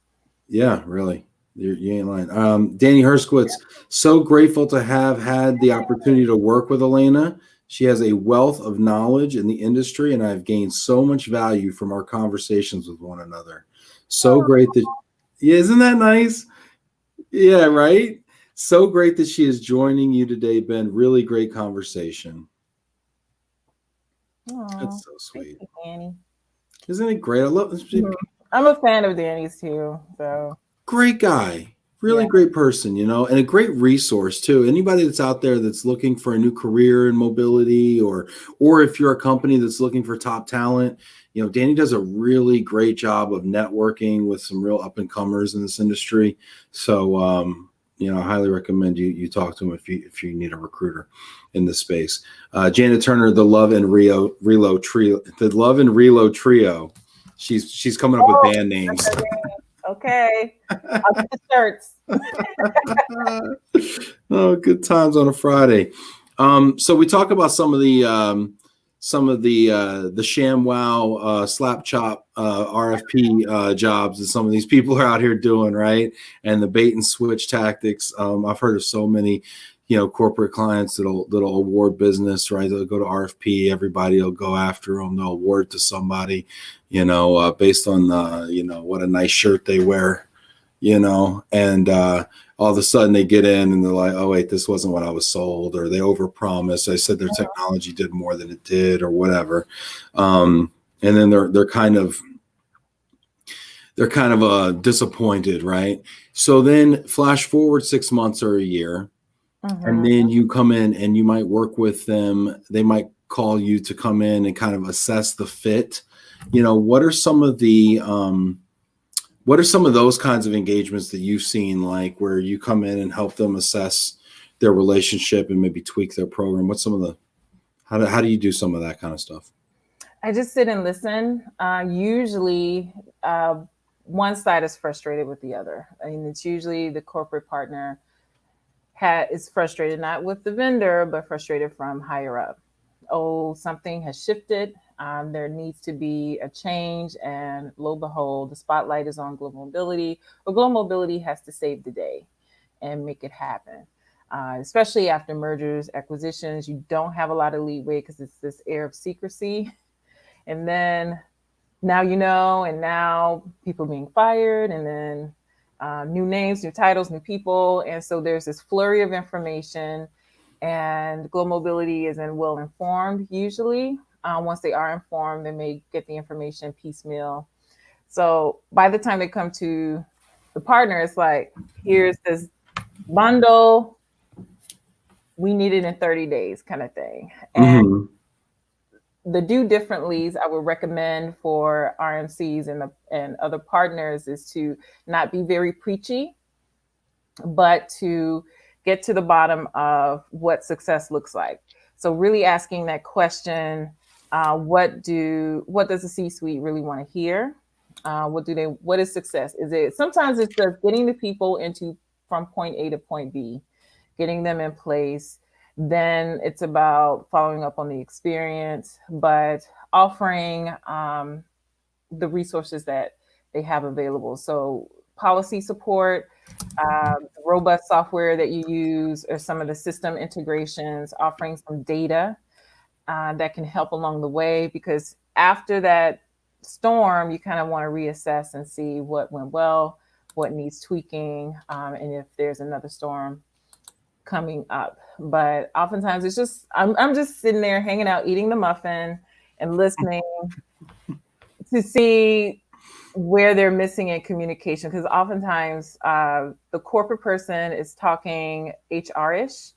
Speaker 1: Yeah, really. You ain't lying. Danny Herskowitz, so grateful to have had the opportunity to work with Elena. She has a wealth of knowledge in the industry, and I've gained so much value from our conversations with one another. So great that, isn't that nice? Yeah, right? So great that she is joining you today, Ben. Really great conversation.
Speaker 2: Aww,
Speaker 1: that's so sweet.
Speaker 2: you, Danny.
Speaker 1: Isn't it great? I love this.
Speaker 2: I'm a fan of Danny's too. So
Speaker 1: great guy. Really great person, and a great resource too. Anybody that's out there that's looking for a new career in mobility, or if you're a company that's looking for top talent, Danny does a really great job of networking with some real up and comers in this industry. So, I highly recommend you talk to him if you need a recruiter in this space. Janet Turner, the Love and Relo Trio. She's coming up with band names.
Speaker 2: Okay. I'll get the shirts.
Speaker 1: Oh, good times on a Friday. So we talk about some of the ShamWow slap chop RFP jobs that some of these people are out here doing, right? And the bait and switch tactics. I've heard of so many. corporate clients that'll award business, right? They'll go to RFP, everybody will go after them, they'll award to somebody, based on what a nice shirt they wear, and all of a sudden they get in and they're like, oh wait, this wasn't what I was sold, or they overpromised. I said their technology did more than it did, or whatever. And then they're kind of disappointed, right? So then flash forward 6 months or a year, and then you come in and you might work with them. They might call you to come in and kind of assess the fit. What are some of those kinds of engagements that you've seen, like where you come in and help them assess their relationship and maybe tweak their program? What's how do you do some of that kind of stuff?
Speaker 2: I just sit and listen. Usually one side is frustrated with the other. I mean, it's usually the corporate partner is frustrated, not with the vendor, but frustrated from higher up. Oh, something has shifted. There needs to be a change, and lo and behold, the spotlight is on global mobility, or global mobility has to save the day and make it happen. Especially after mergers, acquisitions, you don't have a lot of leeway because it's this air of secrecy. And then now and now people being fired, and then new names, new titles, new people. And so there's this flurry of information, and global mobility isn't well informed usually. Once they are informed, they may get the information piecemeal. So by the time they come to the partner, it's like, here's this bundle, we need it in 30 days kind of thing. And the do differentlies I would recommend for RMCs and other partners is to not be very preachy, but to get to the bottom of what success looks like. So really asking that question, what does the C-suite really want to hear? What is success? Sometimes it's just getting the people from point A to point B, getting them in place. Then it's about following up on the experience, but offering the resources that they have available. So policy support, robust software that you use, or some of the system integrations, offering some data that can help along the way, because after that storm, you kind of want to reassess and see what went well, what needs tweaking, and if there's another storm coming up. But oftentimes it's just, I'm just sitting there hanging out, eating the muffin and listening to see where they're missing in communication. Because oftentimes the corporate person is talking HR-ish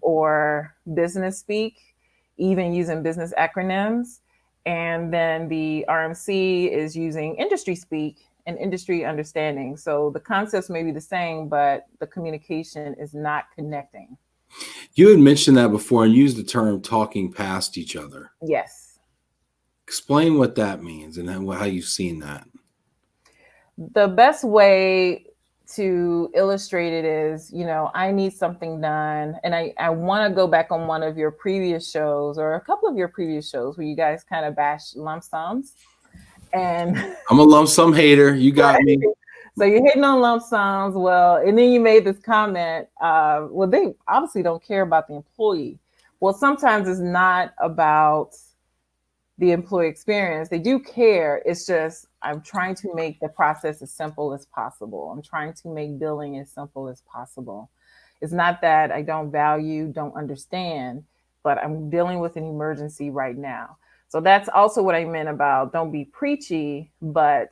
Speaker 2: or business speak, even using business acronyms. And then the RMC is using industry speak and industry understanding. So the concepts may be the same, but the communication is not connecting.
Speaker 1: You had mentioned that before and used the term talking past each other.
Speaker 2: Yes.
Speaker 1: Explain what that means and how you've seen that.
Speaker 2: The best way to illustrate it is, I need something done. And I want to go back on one of your previous shows, or a couple of your previous shows, where you guys kind of bash lump sums. And
Speaker 1: I'm a lump sum hater. You got me.
Speaker 2: So you're hitting on lump sums. Well, and then you made this comment, well, they obviously don't care about the employee. Well, sometimes it's not about the employee experience. They do care. It's just, I'm trying to make the process as simple as possible. I'm trying to make billing as simple as possible. It's not that I don't understand, but I'm dealing with an emergency right now. So that's also what I meant about don't be preachy, but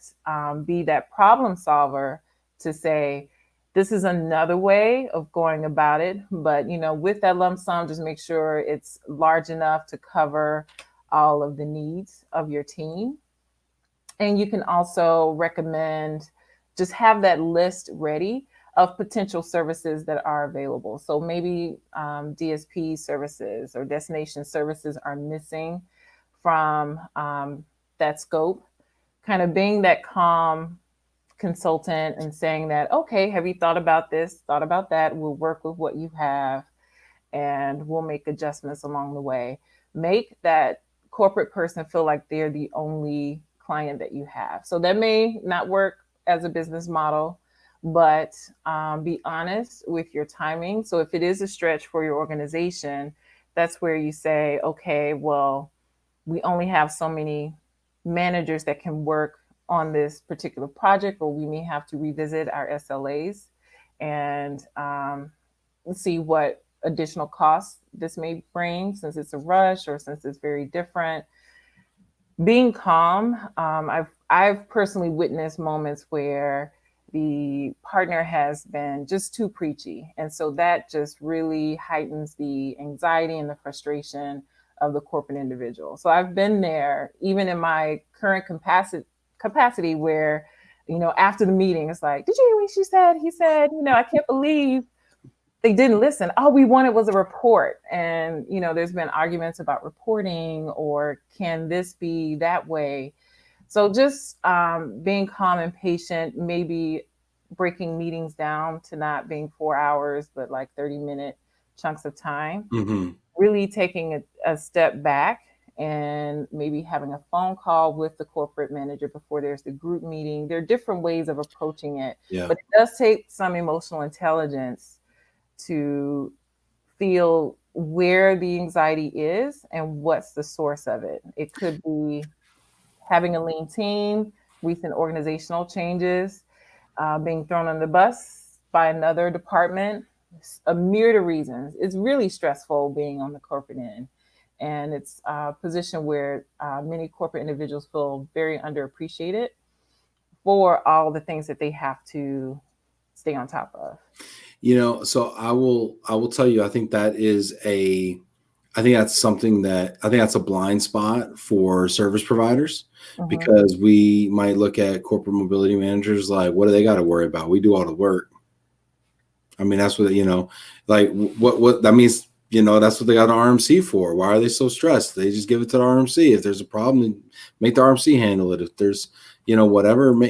Speaker 2: be that problem solver to say, this is another way of going about it. But, with that lump sum, just make sure it's large enough to cover all of the needs of your team. And you can also recommend, just have that list ready of potential services that are available. So maybe DSP services or destination services are missing from that scope. Kind of being that calm consultant and saying that, okay, have you thought about this, thought about that? We'll work with what you have and we'll make adjustments along the way. Make that corporate person feel like they're the only client that you have. So that may not work as a business model, but be honest with your timing. So if it is a stretch for your organization, that's where you say, okay, well, we only have so many managers that can work on this particular project, or we may have to revisit our SLAs and see what additional costs this may bring, since it's a rush or since it's very different. Being calm, I've personally witnessed moments where the partner has been just too preachy, and so that just really heightens the anxiety and the frustration of the corporate individual. So I've been there, even in my current capacity where, after the meeting, it's like, did you hear what she said? He said, I can't believe they didn't listen. All we wanted was a report. And, there's been arguments about reporting, or can this be that way? So just being calm and patient, maybe breaking meetings down to not being 4 hours, but like 30-minute chunks of time, really taking a step back and maybe having a phone call with the corporate manager before there's the group meeting. There are different ways of approaching it, but it does take some emotional intelligence to feel where the anxiety is and what's the source of it. It could be having a lean team, recent organizational changes, being thrown on the bus by another department, a myriad of reasons. It's really stressful being on the corporate end. And it's a position where many corporate individuals feel very underappreciated for all the things that they have to stay on top of.
Speaker 1: So I will tell you, I think that's something I think that's a blind spot for service providers, because we might look at corporate mobility managers like, what do they got to worry about? We do all the work. I mean, that's what, like what that means, that's what they got an RMC for. Why are they so stressed? They just give it to the RMC. If there's a problem, make the RMC handle it. If there's, whatever,
Speaker 2: do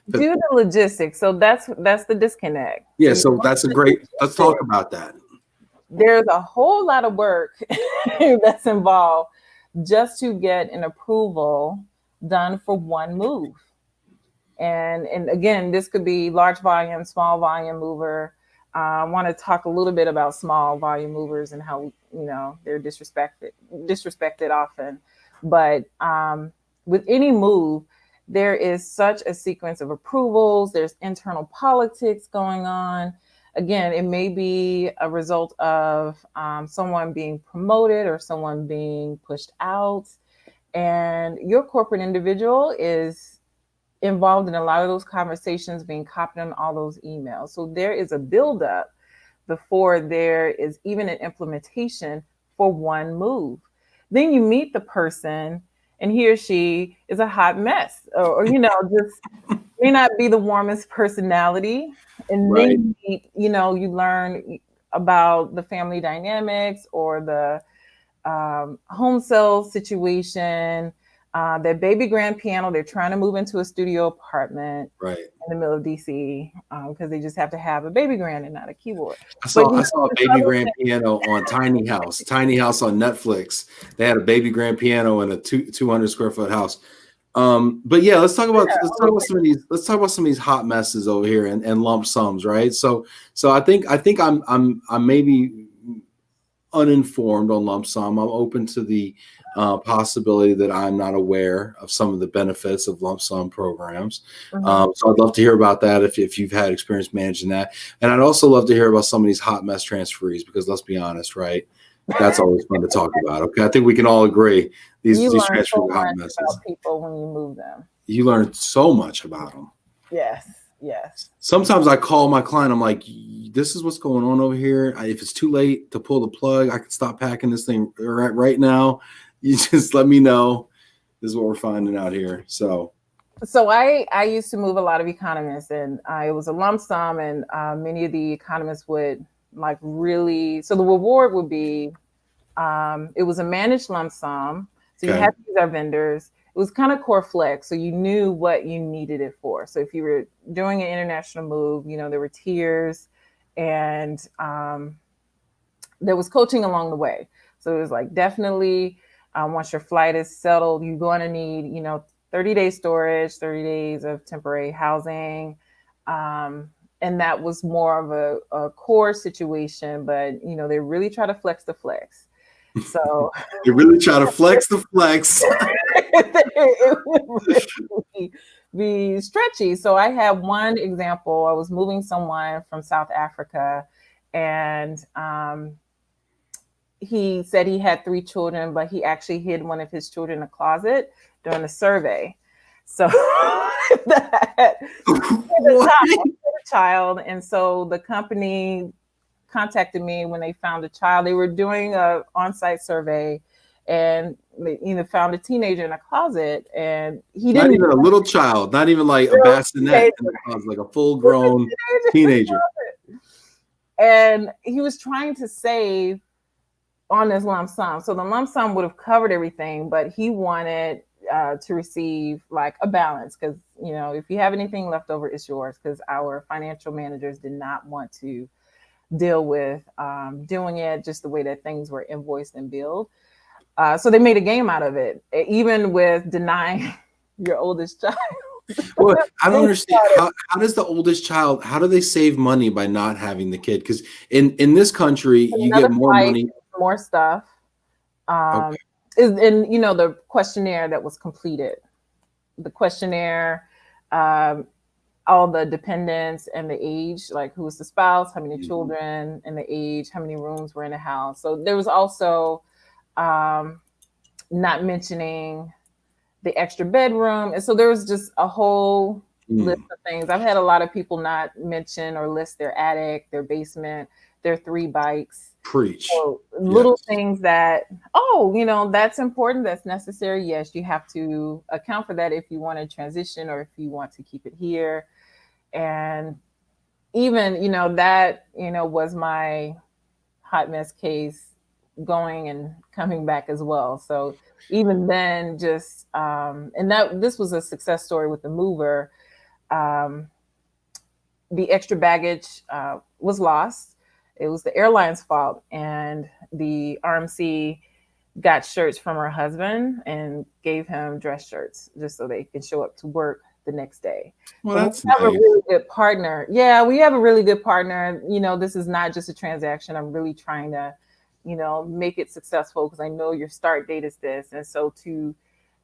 Speaker 2: the logistics. So that's the disconnect.
Speaker 1: Yeah. So that's let's talk about that.
Speaker 2: There's a whole lot of work that's involved just to get an approval done for one move. And again, this could be large volume, small volume mover. I want to talk a little bit about small volume movers and how, they're disrespected often. But with any move, there is such a sequence of approvals. There's internal politics going on. Again, it may be a result of someone being promoted or someone being pushed out. And your corporate individual is involved in a lot of those conversations, being copied on all those emails. So there is a buildup before there is even an implementation for one move. Then you meet the person and he or she is a hot mess, or just may not be the warmest personality. And then you learn about the family dynamics or the home sale situation. Their baby grand piano, they're trying to move into a studio apartment in the middle of DC because they just have to have a baby grand and not a keyboard.
Speaker 1: I saw a baby grand piano on Tiny House on Netflix. They had a baby grand piano in a 200 square foot house. But yeah, let's talk about some of these hot messes over here and lump sums, right? So I think I'm maybe uninformed on lump sum. I'm open to the possibility that I'm not aware of some of the benefits of lump sum programs. So I'd love to hear about that if you've had experience managing that. And I'd also love to hear about some of these hot mess transferees, because let's be honest, right? That's always fun to talk about. Okay, I think we can all agree these transfers are hot messes.
Speaker 2: About people when you move them.
Speaker 1: You learn so much about them.
Speaker 2: Yes.
Speaker 1: Sometimes I call my client. I'm like, this is what's going on over here. If it's too late to pull the plug, I can stop packing this thing right now. You just let me know. This is what we're finding out here. So
Speaker 2: I used to move a lot of economists, and it was a lump sum, and many of the economists would like really. So the reward would be, it was a managed lump sum. So you had to use our vendors. It was kind of core flex, so you knew what you needed it for. So if you were doing an international move, there were tiers, and there was coaching along the way. So it was like, definitely once your flight is settled, you're going to need 30 days storage, 30 days of temporary housing. and that was more of a core situation, but they really try to flex the flex. So
Speaker 1: they really try to flex the flex.
Speaker 2: it would really be stretchy. So I have one example. I was moving someone from South Africa, and he said he had 3 children, but he actually hid one of his children in a closet during a survey. So that child. And so the company contacted me when they found a child. They were doing a on-site survey, and they found a teenager in a closet, and he didn't.
Speaker 1: Not even a little child, not even like a bassinet in the closet, like a full-grown teenager.
Speaker 2: And he was trying to save on this lump sum. So the lump sum would have covered everything, but he wanted to receive like a balance, because if you have anything left over, it's yours, because our financial managers did not want to deal with doing it just the way that things were invoiced and billed. So they made a game out of it, even with denying your oldest child.
Speaker 1: Well, I don't understand. How does the oldest child, how do they save money by not having the kid? Because in this country, you get more money.
Speaker 2: More stuff. Is in the questionnaire that was completed. The questionnaire, all the dependents and the age, like who was the spouse, how many children, and the age, how many rooms were in the house. So there was also not mentioning the extra bedroom. And so there was just a whole list of things. I've had a lot of people not mention or list their attic, their basement, their 3 bikes.
Speaker 1: Preach.
Speaker 2: So little things that, that's important, that's necessary. Yes, you have to account for that if you want to transition or if you want to keep it here. And even, that, was my hot mess case going and coming back as well. So even then, just, this was a success story with the mover. The extra baggage was lost. It was the airline's fault, and the RMC got shirts from her husband and gave him dress shirts just so they can show up to work the next day.
Speaker 1: Well, that's
Speaker 2: nice. We have a really good partner. Yeah, we have a really good partner. This is not just a transaction. I'm really trying to, make it successful, because I know your start date is this. And so to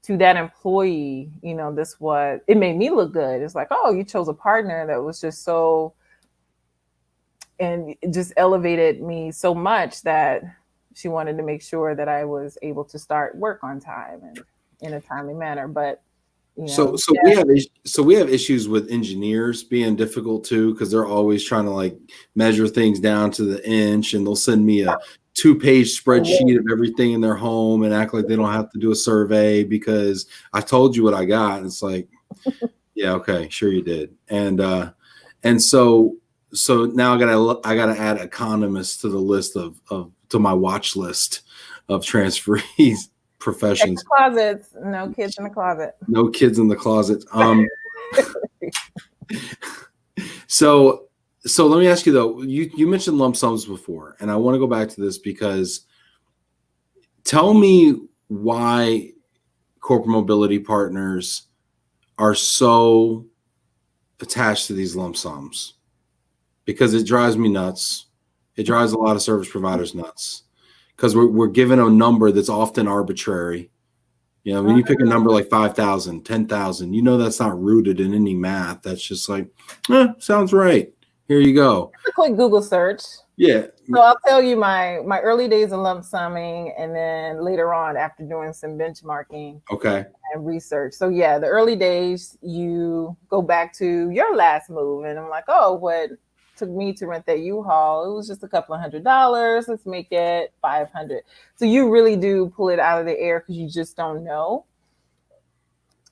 Speaker 2: that employee, it made me look good. It's like, oh, you chose a partner that was just so, and it just elevated me so much that she wanted to make sure that I was able to start work on time and in a timely manner. But
Speaker 1: so we have issues with engineers being difficult too, because they're always trying to like measure things down to the inch, and they'll send me a 2-page spreadsheet of everything in their home and act like they don't have to do a survey because I told you what I got. And it's like, yeah, okay, sure you did. And so now I gotta add economists to the list to my watch list of transferees professions.
Speaker 2: Closets, no kids in the closet.
Speaker 1: No kids in the closet. So let me ask you though. You mentioned lump sums before, and I want to go back to this because tell me why corporate mobility partners are so attached to these lump sums. Because it drives me nuts. It drives a lot of service providers nuts, because we're given a number that's often arbitrary. When you pick a number like 5,000, 10,000, that's not rooted in any math. That's just like, sounds right. Here you go.
Speaker 2: It's a quick Google search.
Speaker 1: Yeah.
Speaker 2: So I'll tell you my early days of lump summing, and then later on after doing some benchmarking.
Speaker 1: Okay.
Speaker 2: And research. So yeah, the early days, you go back to your last move, and I'm like, oh, what took me to rent that U-Haul, it was just a couple of $100. Let's make it $500. So you really do pull it out of the air, because you just don't know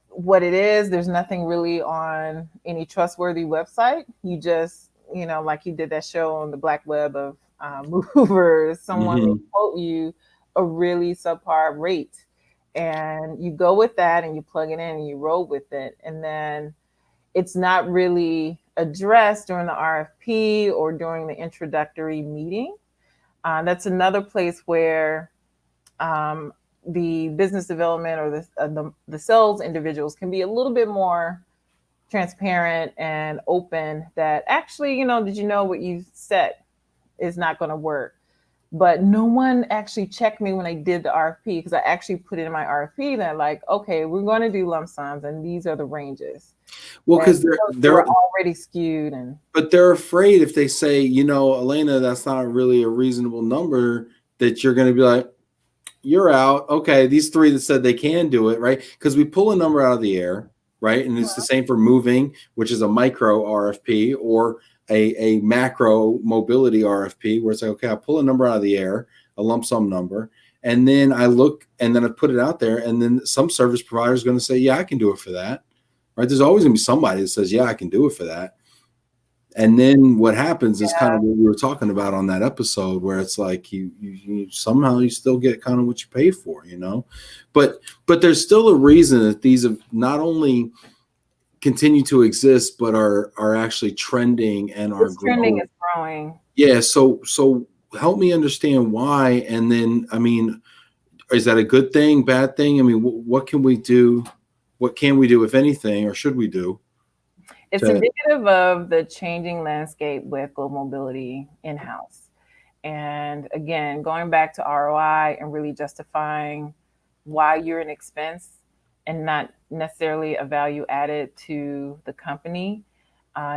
Speaker 2: what it is. There's nothing really on any trustworthy website. You just, like you did that show on the Black Web of movers, someone will quote you a really subpar rate, and you go with that and you plug it in and you roll with it. And then it's not really addressed during the RFP or during the introductory meeting. That's another place where the business development or the sales individuals can be a little bit more transparent and open that actually, did you know what you set is not going to work? But no one actually checked me when I did the RFP, because I actually put it in my RFP that like, okay, we're going to do lump sums and these are the ranges.
Speaker 1: Well,
Speaker 2: And
Speaker 1: because
Speaker 2: they're already skewed.
Speaker 1: But they're afraid if they say, Elena, that's not really a reasonable number, that you're going to be like, you're out. Okay, these three that said they can do it, right? Because we pull a number out of the air, right? And it's the same for moving, which is a micro RFP, or a macro mobility RFP, where it's like, okay, I pull a number out of the air, a lump sum number, and then I look and then I put it out there, and then some service provider is going to say, yeah, I can do it for that, right? There's always going to be somebody that says, yeah, I can do it for that. And then what happens is kind of what we were talking about on that episode, where it's like you somehow you still get kind of what you pay for, but there's still a reason that these have not only continue to exist, but are actually trending and are
Speaker 2: trending is growing.
Speaker 1: Yeah. So help me understand why. And then, I mean, is that a good thing, bad thing? I mean, what can we do? What can we do, if anything, or should we do?
Speaker 2: It's indicative of the changing landscape with global mobility in-house. And again, going back to ROI and really justifying why you're an expense and not necessarily a value added to the company.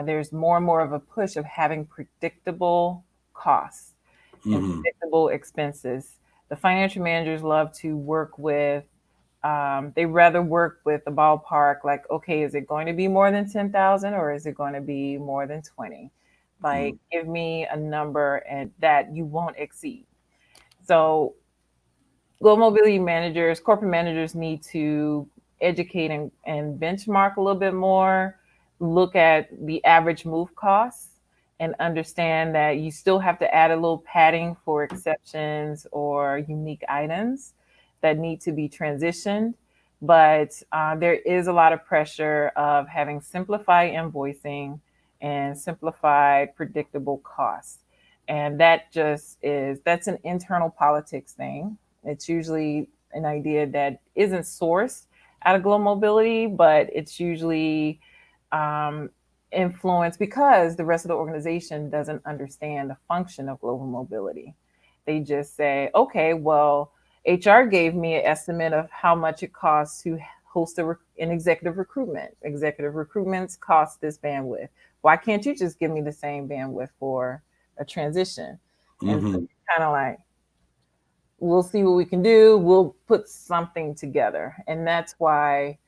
Speaker 2: There's more and more of a push of having predictable costs and predictable expenses. The financial managers love to work with they rather work with the ballpark, like, okay, is it going to be more than 10,000 or is it going to be more than 20? Like, give me a number and that you won't exceed. So global mobility managers, corporate managers need to educate and benchmark a little bit more, look at the average move costs, and understand that you still have to add a little padding for exceptions or unique items that need to be transitioned. But there is a lot of pressure of having simplified invoicing and simplified predictable costs. And that's an internal politics thing. It's usually an idea that isn't sourced out of global mobility, but it's usually influenced because the rest of the organization doesn't understand the function of global mobility. They just say, okay, well, HR gave me an estimate of how much it costs to host an executive recruitment. Executive recruitments cost this bandwidth. Why can't you just give me the same bandwidth for a transition? And so kind of like, we'll see what we can do. We'll put something together. And that's why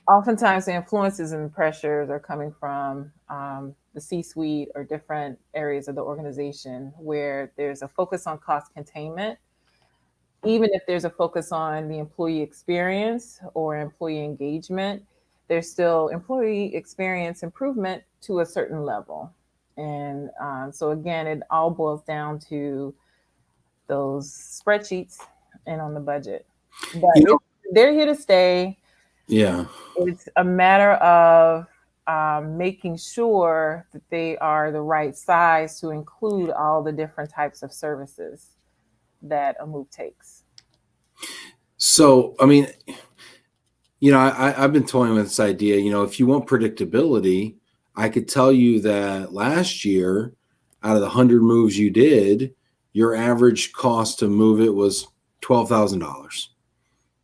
Speaker 2: oftentimes the influences and pressures are coming from the C-suite or different areas of the organization where there's a focus on cost containment. Even if there's a focus on the employee experience or employee engagement, there's still employee experience improvement to a certain level. And so again, it all boils down to those spreadsheets and on the budget. But they're here to stay.
Speaker 1: Yeah.
Speaker 2: It's a matter of making sure that they are the right size to include all the different types of services that a move takes.
Speaker 1: So, I mean, I've been toying with this idea, if you want predictability, I could tell you that last year, out of the 100 moves you did, your average cost to move it was $12,000.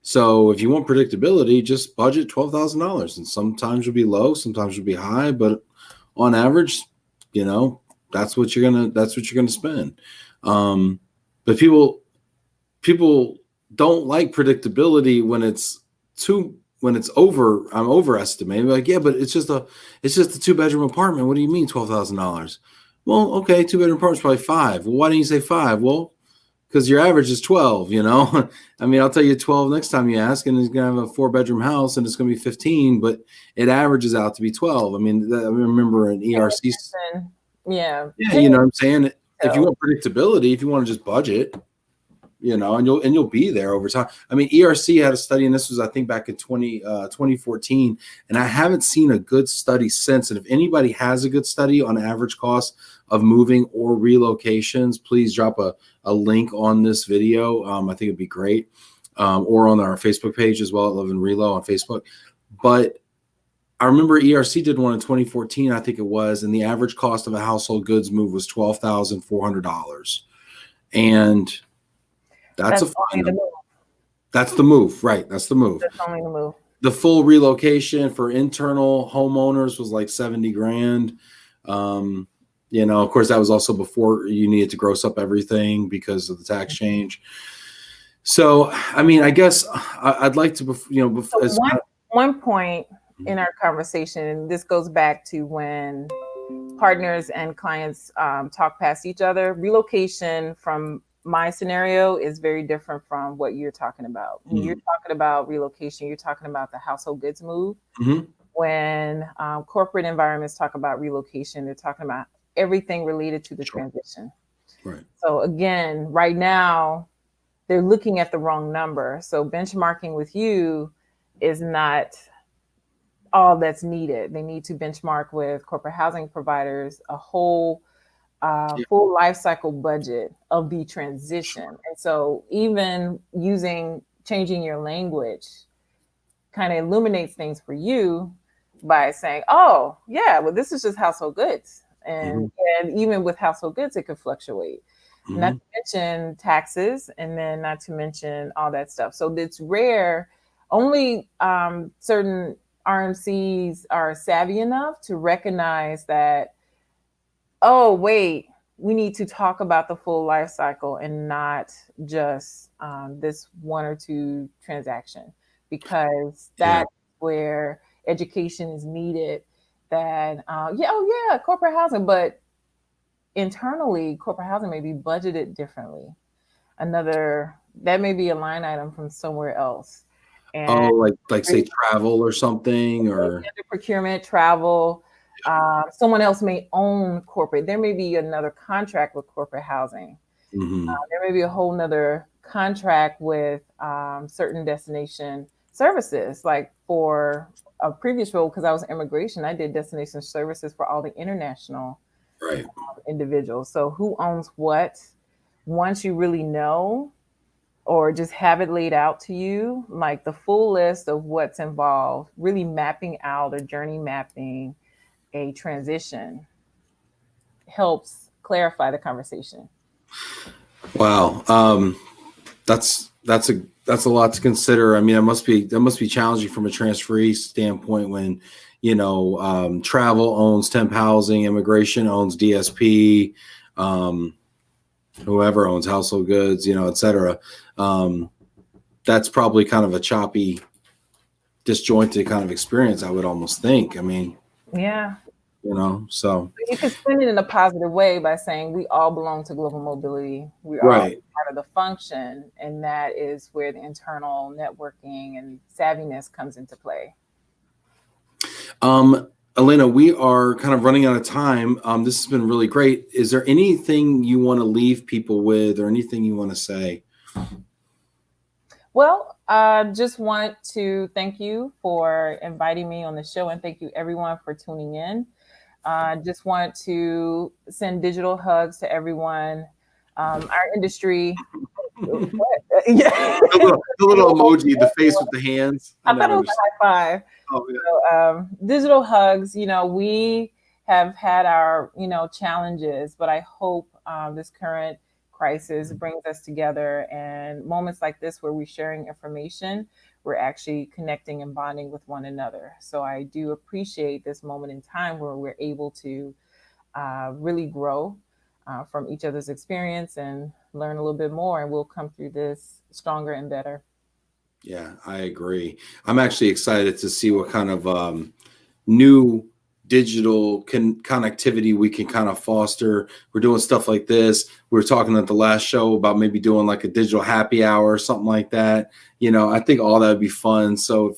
Speaker 1: So if you want predictability, just budget $12,000, and sometimes you'll be low, sometimes you'll be high, but on average, that's what you're gonna spend. But people don't like predictability when it's I'm overestimating. Like, yeah, but it's just a 2-bedroom apartment. What do you mean $12,000? Well, okay, 2-bedroom apartment's probably $5,000. Well, why didn't you say $5,000? Well, because your average is 12, I mean, I'll tell you 12 next time you ask, and he's going to have a 4-bedroom house and it's going to be 15, but it averages out to be 12. I mean, I remember an ERC.
Speaker 2: Yeah.
Speaker 1: You know what I'm saying? If you want predictability, if you want to just budget, and you'll be there over time. I mean, ERC had a study, and this was, I think, back in 2014, and I haven't seen a good study since. And if anybody has a good study on average cost of moving or relocations, please drop a link on this video. I think it'd be great, or on our Facebook page as well at LOVE+RELO on Facebook. But I remember ERC did one in 2014, I think it was, and the average cost of a household goods move was $12,400. And that's a fine number. That's the move, right? That's the move.
Speaker 2: That's only the move.
Speaker 1: The full relocation for internal homeowners was like 70 grand. You know, of course, that was also before you needed to gross up everything because of the tax change. So, I mean, I guess I'd like to, you know,
Speaker 2: so one point in our conversation, and this goes back to when partners and clients talk past each other. Relocation from my scenario is very different from what you're talking about. When you're talking about relocation, you're talking about the household goods move. When corporate environments talk about relocation, they're talking about everything related to the transition.
Speaker 1: Right.
Speaker 2: So again, right now, they're looking at the wrong number. So benchmarking with you is not all that's needed. They need to benchmark with corporate housing providers, a whole full life cycle budget of the transition. And so even changing your language kind of illuminates things for you by saying, oh yeah, well, this is just household goods. And even with household goods, it could fluctuate. Not to mention taxes, and then not to mention all that stuff. So it's rare. Only certain RMCs are savvy enough to recognize that, oh, wait, we need to talk about the full life cycle and not just this one or two transaction, because that's where education is needed. That, corporate housing, but internally, corporate housing may be budgeted differently. That may be a line item from somewhere else. And
Speaker 1: like say travel or something, or
Speaker 2: procurement, travel. Someone else may own corporate. There may be another contract with corporate housing. There may be a whole nother contract with certain destination services. Like for a previous role, because I was in immigration, I did destination services for all the international individuals. So who owns what? Once you really know, or just have it laid out to you, like the full list of what's involved, really mapping out or journey mapping a transition helps clarify the conversation.
Speaker 1: Wow. That's a lot to consider. I mean, that must be challenging from a transferee standpoint when, you know, travel owns temp housing, immigration owns DSP, whoever owns household goods, you know, et cetera. That's probably kind of a choppy, disjointed kind of experience, I would almost think. I mean,
Speaker 2: yeah,
Speaker 1: you know, so
Speaker 2: you can spin it in a positive way by saying we all belong to global mobility. We are part of the function, and that is where the internal networking and savviness comes into play.
Speaker 1: Elena, we are kind of running out of time. This has been really great. Is there anything you want to leave people with, or anything you want to say?
Speaker 2: Well, I just want to thank you for inviting me on the show, and thank you everyone for tuning in. Just want to send digital hugs to everyone. Our industry.
Speaker 1: The little emoji, the face with the hands.
Speaker 2: I thought it was a high five.
Speaker 1: Oh, yeah.
Speaker 2: So, digital hugs. You know, we have had our, challenges, but I hope this current crisis brings us together, and moments like this where we're sharing information, we're actually connecting and bonding with one another. So I do appreciate this moment in time where we're able to really grow from each other's experience and learn a little bit more, and we'll come through this stronger and better.
Speaker 1: Yeah, I agree. I'm actually excited to see what kind of new digital connectivity we can kind of foster. We're doing stuff like this. We were talking at the last show about maybe doing like a digital happy hour or something like that. You know, I think all that would be fun. So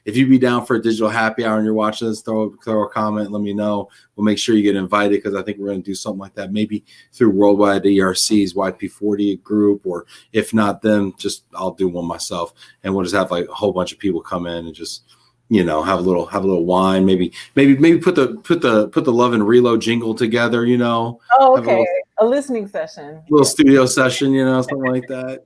Speaker 1: if you'd be down for a digital happy hour and you're watching this, throw a comment, let me know. We'll make sure you get invited, because I think we're going to do something like that, maybe through Worldwide ERC's YP40 group, or if not them, just I'll do one myself, and we'll just have like a whole bunch of people come in and just, have a little wine, maybe put the Love and Relo jingle together,
Speaker 2: Oh, okay. A listening session.
Speaker 1: Little studio session, something like that,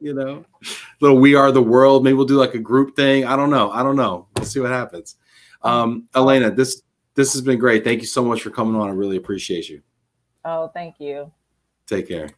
Speaker 1: little We Are the World. Maybe we'll do like a group thing. I don't know. We'll see what happens. Elena, this has been great. Thank you so much for coming on. I really appreciate you.
Speaker 2: Oh, thank you.
Speaker 1: Take care.